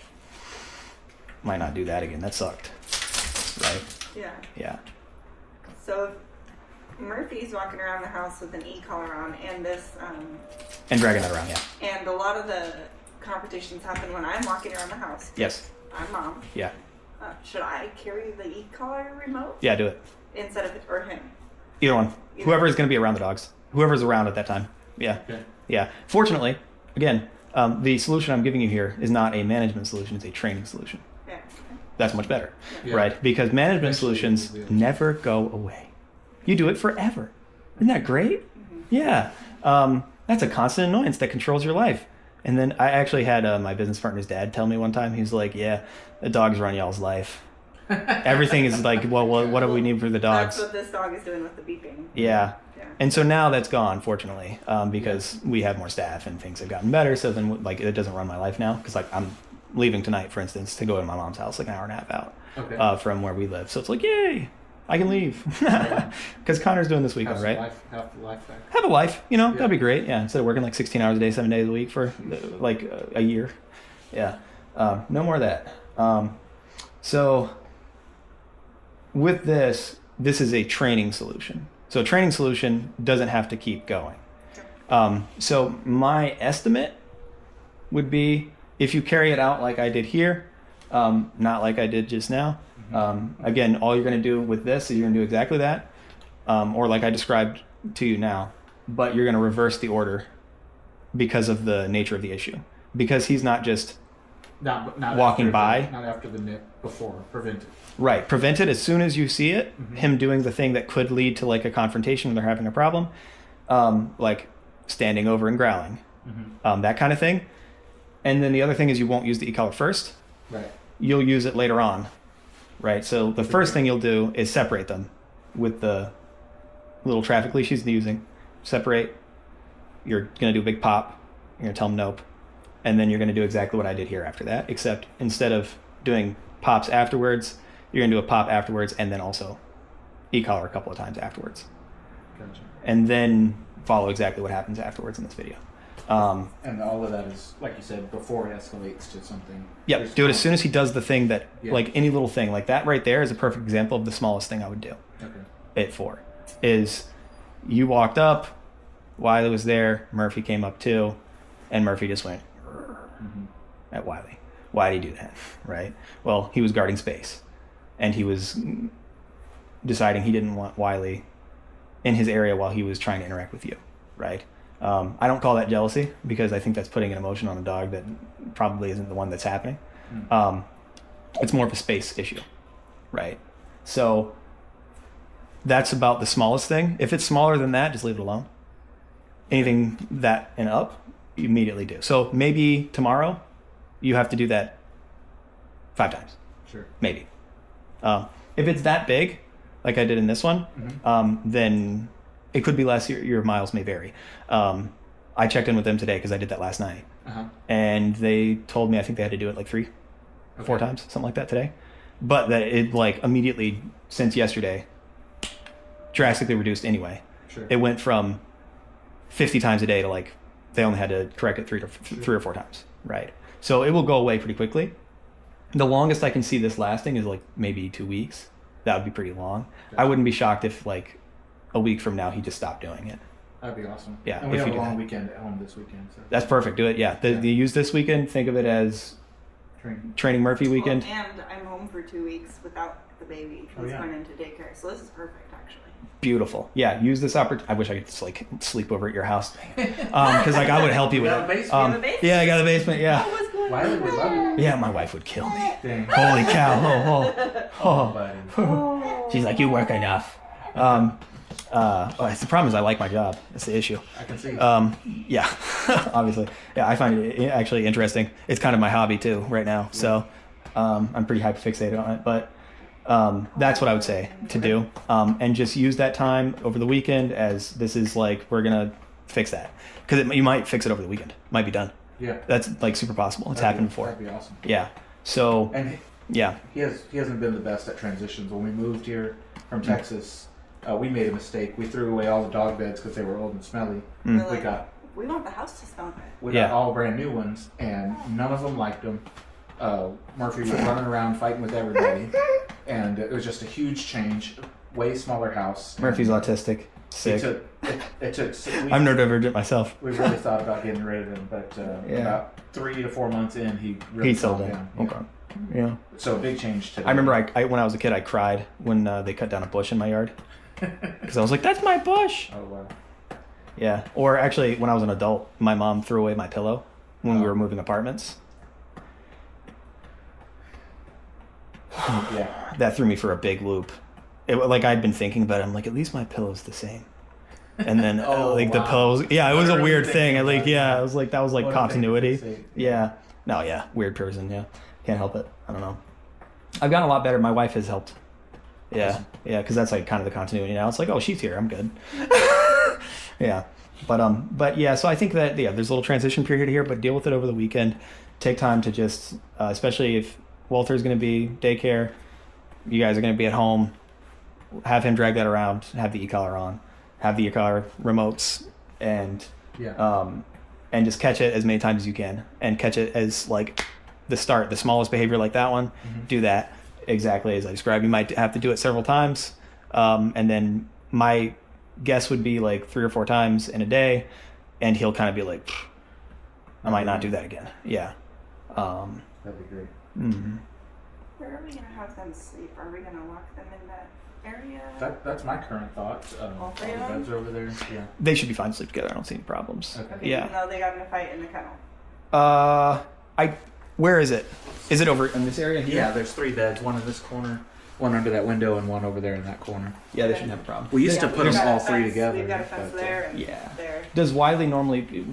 might not do that again. That sucked, right? Yeah. So if Murphy's walking around the house with an e-collar on and this... and dragging that around, yeah. And a lot of the confrontations happen when I'm walking around the house. Yes. I'm mom. Yeah. Should I carry the e-collar remote? Yeah, do it. Instead of or him? Either one. Whoever is going to be around the dogs. Whoever's around at that time. Yeah. Okay. Yeah. Fortunately, again, the solution I'm giving you here is not a management solution. It's a training solution. Yeah. That's much better, right? Because management solutions never go away. You do it forever. Isn't that great? Yeah. That's a constant annoyance that controls your life. And then I actually had my business partner's dad tell me one time, he was like, yeah, the dogs run y'all's life. Everything is like, well, what do we need for the dogs? That's what this dog is doing with the beeping. Yeah. And so now that's gone, fortunately, because we have more staff and things have gotten better. So then, like, it doesn't run my life now. Because, like, I'm leaving tonight, for instance, to go to my mom's house, like an hour and a half out from where we live. So it's like, yay, I can leave. Because Connor's doing this weekend, right? Have a life, that'd be great. Yeah, instead of working like 16 hours a day, 7 days a week for like a year. Yeah, no more of that. So with this is a training solution. So a training solution doesn't have to keep going. So my estimate would be, if you carry it out like I did here, not like I did just now. Again, all you're going to do with this is you're going to do exactly that, or like I described to you now, but you're going to reverse the order because of the nature of the issue. Because he's not just not walking by. Not after the nip, before, prevent it. Right, prevent it as soon as you see it, him doing the thing that could lead to like a confrontation when they're having a problem, like standing over and growling, that kind of thing. And then the other thing is you won't use the e-collar first. Right. You'll use it later on. Right, so the first thing you'll do is separate them with the little traffic leash he's using. Separate. You're going to do a big pop. You're going to tell him nope. And then you're going to do exactly what I did here after that, except instead of doing pops afterwards, you're going to do a pop afterwards and then also e-collar a couple of times afterwards. Gotcha. And then follow exactly what happens afterwards in this video. And all of that is, like you said, before it escalates to something. Yep, do it as soon as he does the thing that, like any little thing, like that right there is a perfect example of the smallest thing I would do. Okay. It for is you walked up, Wiley was there, Murphy came up too, and Murphy just went at Wiley. Why did he do that? Right? Well, he was guarding space, and he was deciding he didn't want Wiley in his area while he was trying to interact with you. Right? I don't call that jealousy because I think that's putting an emotion on a dog that probably isn't the one that's happening. It's more of a space issue, right? So that's about the smallest thing. If it's smaller than that, just leave it alone. Anything that and up, you immediately do. So maybe tomorrow you have to do that 5 times. Sure. Maybe. If it's that big, like I did in this one, then it could be less. Your miles may vary. I checked in with them today because I did that last night. And they told me I think they had to do it like 3, 4 times, something like that today. But that it like immediately, since yesterday, drastically reduced anyway. Sure. It went from 50 times a day to like, they only had to correct it 3 or 4 times. Right. So it will go away pretty quickly. The longest I can see this lasting is like maybe 2 weeks. That would be pretty long. Okay. I wouldn't be shocked if like a week from now he just stopped doing it. That'd be awesome. Yeah. And we have a long weekend at home this weekend. So. That's perfect. Do it. Yeah. The use this weekend, think of it as training Murphy weekend. Well, and I'm home for 2 weeks without the baby. He's going into daycare. So this is perfect, actually. Beautiful. Yeah. Use this opportunity. I wish I could just like sleep over at your house. Because like I would help you with it. Yeah, I got a basement. Yeah. Wiley would love you. Yeah, my wife would kill me. Dang. Holy cow. Oh. She's like, you work enough. The problem is I like my job. That's the issue. I can see. Yeah, obviously. Yeah, I find it actually interesting. It's kind of my hobby too right now. So I'm pretty hyper-fixated on it. But that's what I would say to do. And just use that time over the weekend as this is like, we're going to fix that. Because you might fix it over the weekend. It might be done. Yeah. That's like super possible. It's happened before. That'd be awesome. Yeah. So, and he hasn't been the best at transitions. When we moved here from Texas, we made a mistake. We threw away all the dog beds because they were old and smelly. We want the house to smell good. We got all brand new ones, and none of them liked them. Murphy was running around fighting with everybody, and it was just a huge change. Way smaller house. Murphy's autistic. Sick. It took 6 weeks. I'm neurodivergent myself. We really thought about getting rid of him, but about 3 to 4 months in, he really settled down. Okay. Yeah. So a big change today. I remember when I was a kid, I cried when they cut down a bush in my yard. Because I was like, that's my bush. Oh, wow. Yeah. Or actually, when I was an adult, my mom threw away my pillow when we were moving apartments. Yeah. That threw me for a big loop. I'd been thinking about it. I'm like, at least my pillow's the same. And then the pillows. Yeah, it was a weird thing. I was like, that was like continuity. Yeah. No, yeah. Weird person. Yeah. Can't help it. I don't know. I've gotten a lot better. My wife has helped. Yeah. Awesome. Yeah. Cause that's like kind of the continuity now. It's like, oh, she's here. I'm good. Yeah. But yeah, so I think that, there's a little transition period here, but deal with it over the weekend. Take time to just, especially if Walter's going to be daycare, you guys are going to be at home, have him drag that around, have the e-collar on, have the e-collar remotes, and just catch it as many times as you can, and catch it as like the smallest behavior like that one. Do that exactly as I described. You might have to do it several times, and then my guess would be like 3 or 4 times in a day, and he'll kind of be like, I might not do that again. Yeah. That'd be great. Mm-hmm. Where are we going to have them sleep? Are we going to lock them in that area? That's my current thought. All the beds over there. Yeah. They should be fine to sleep together. I don't see any problems. Okay. Yeah. Even though they got in a fight in the kennel. Where is it? Is it over in this area here? Yeah, there's 3 beds. One in this corner, one under that window, and one over there in that corner. Yeah, they shouldn't have a problem. We used to put them all 3 together. We've got a fence there and yeah. there. Does Wiley normally,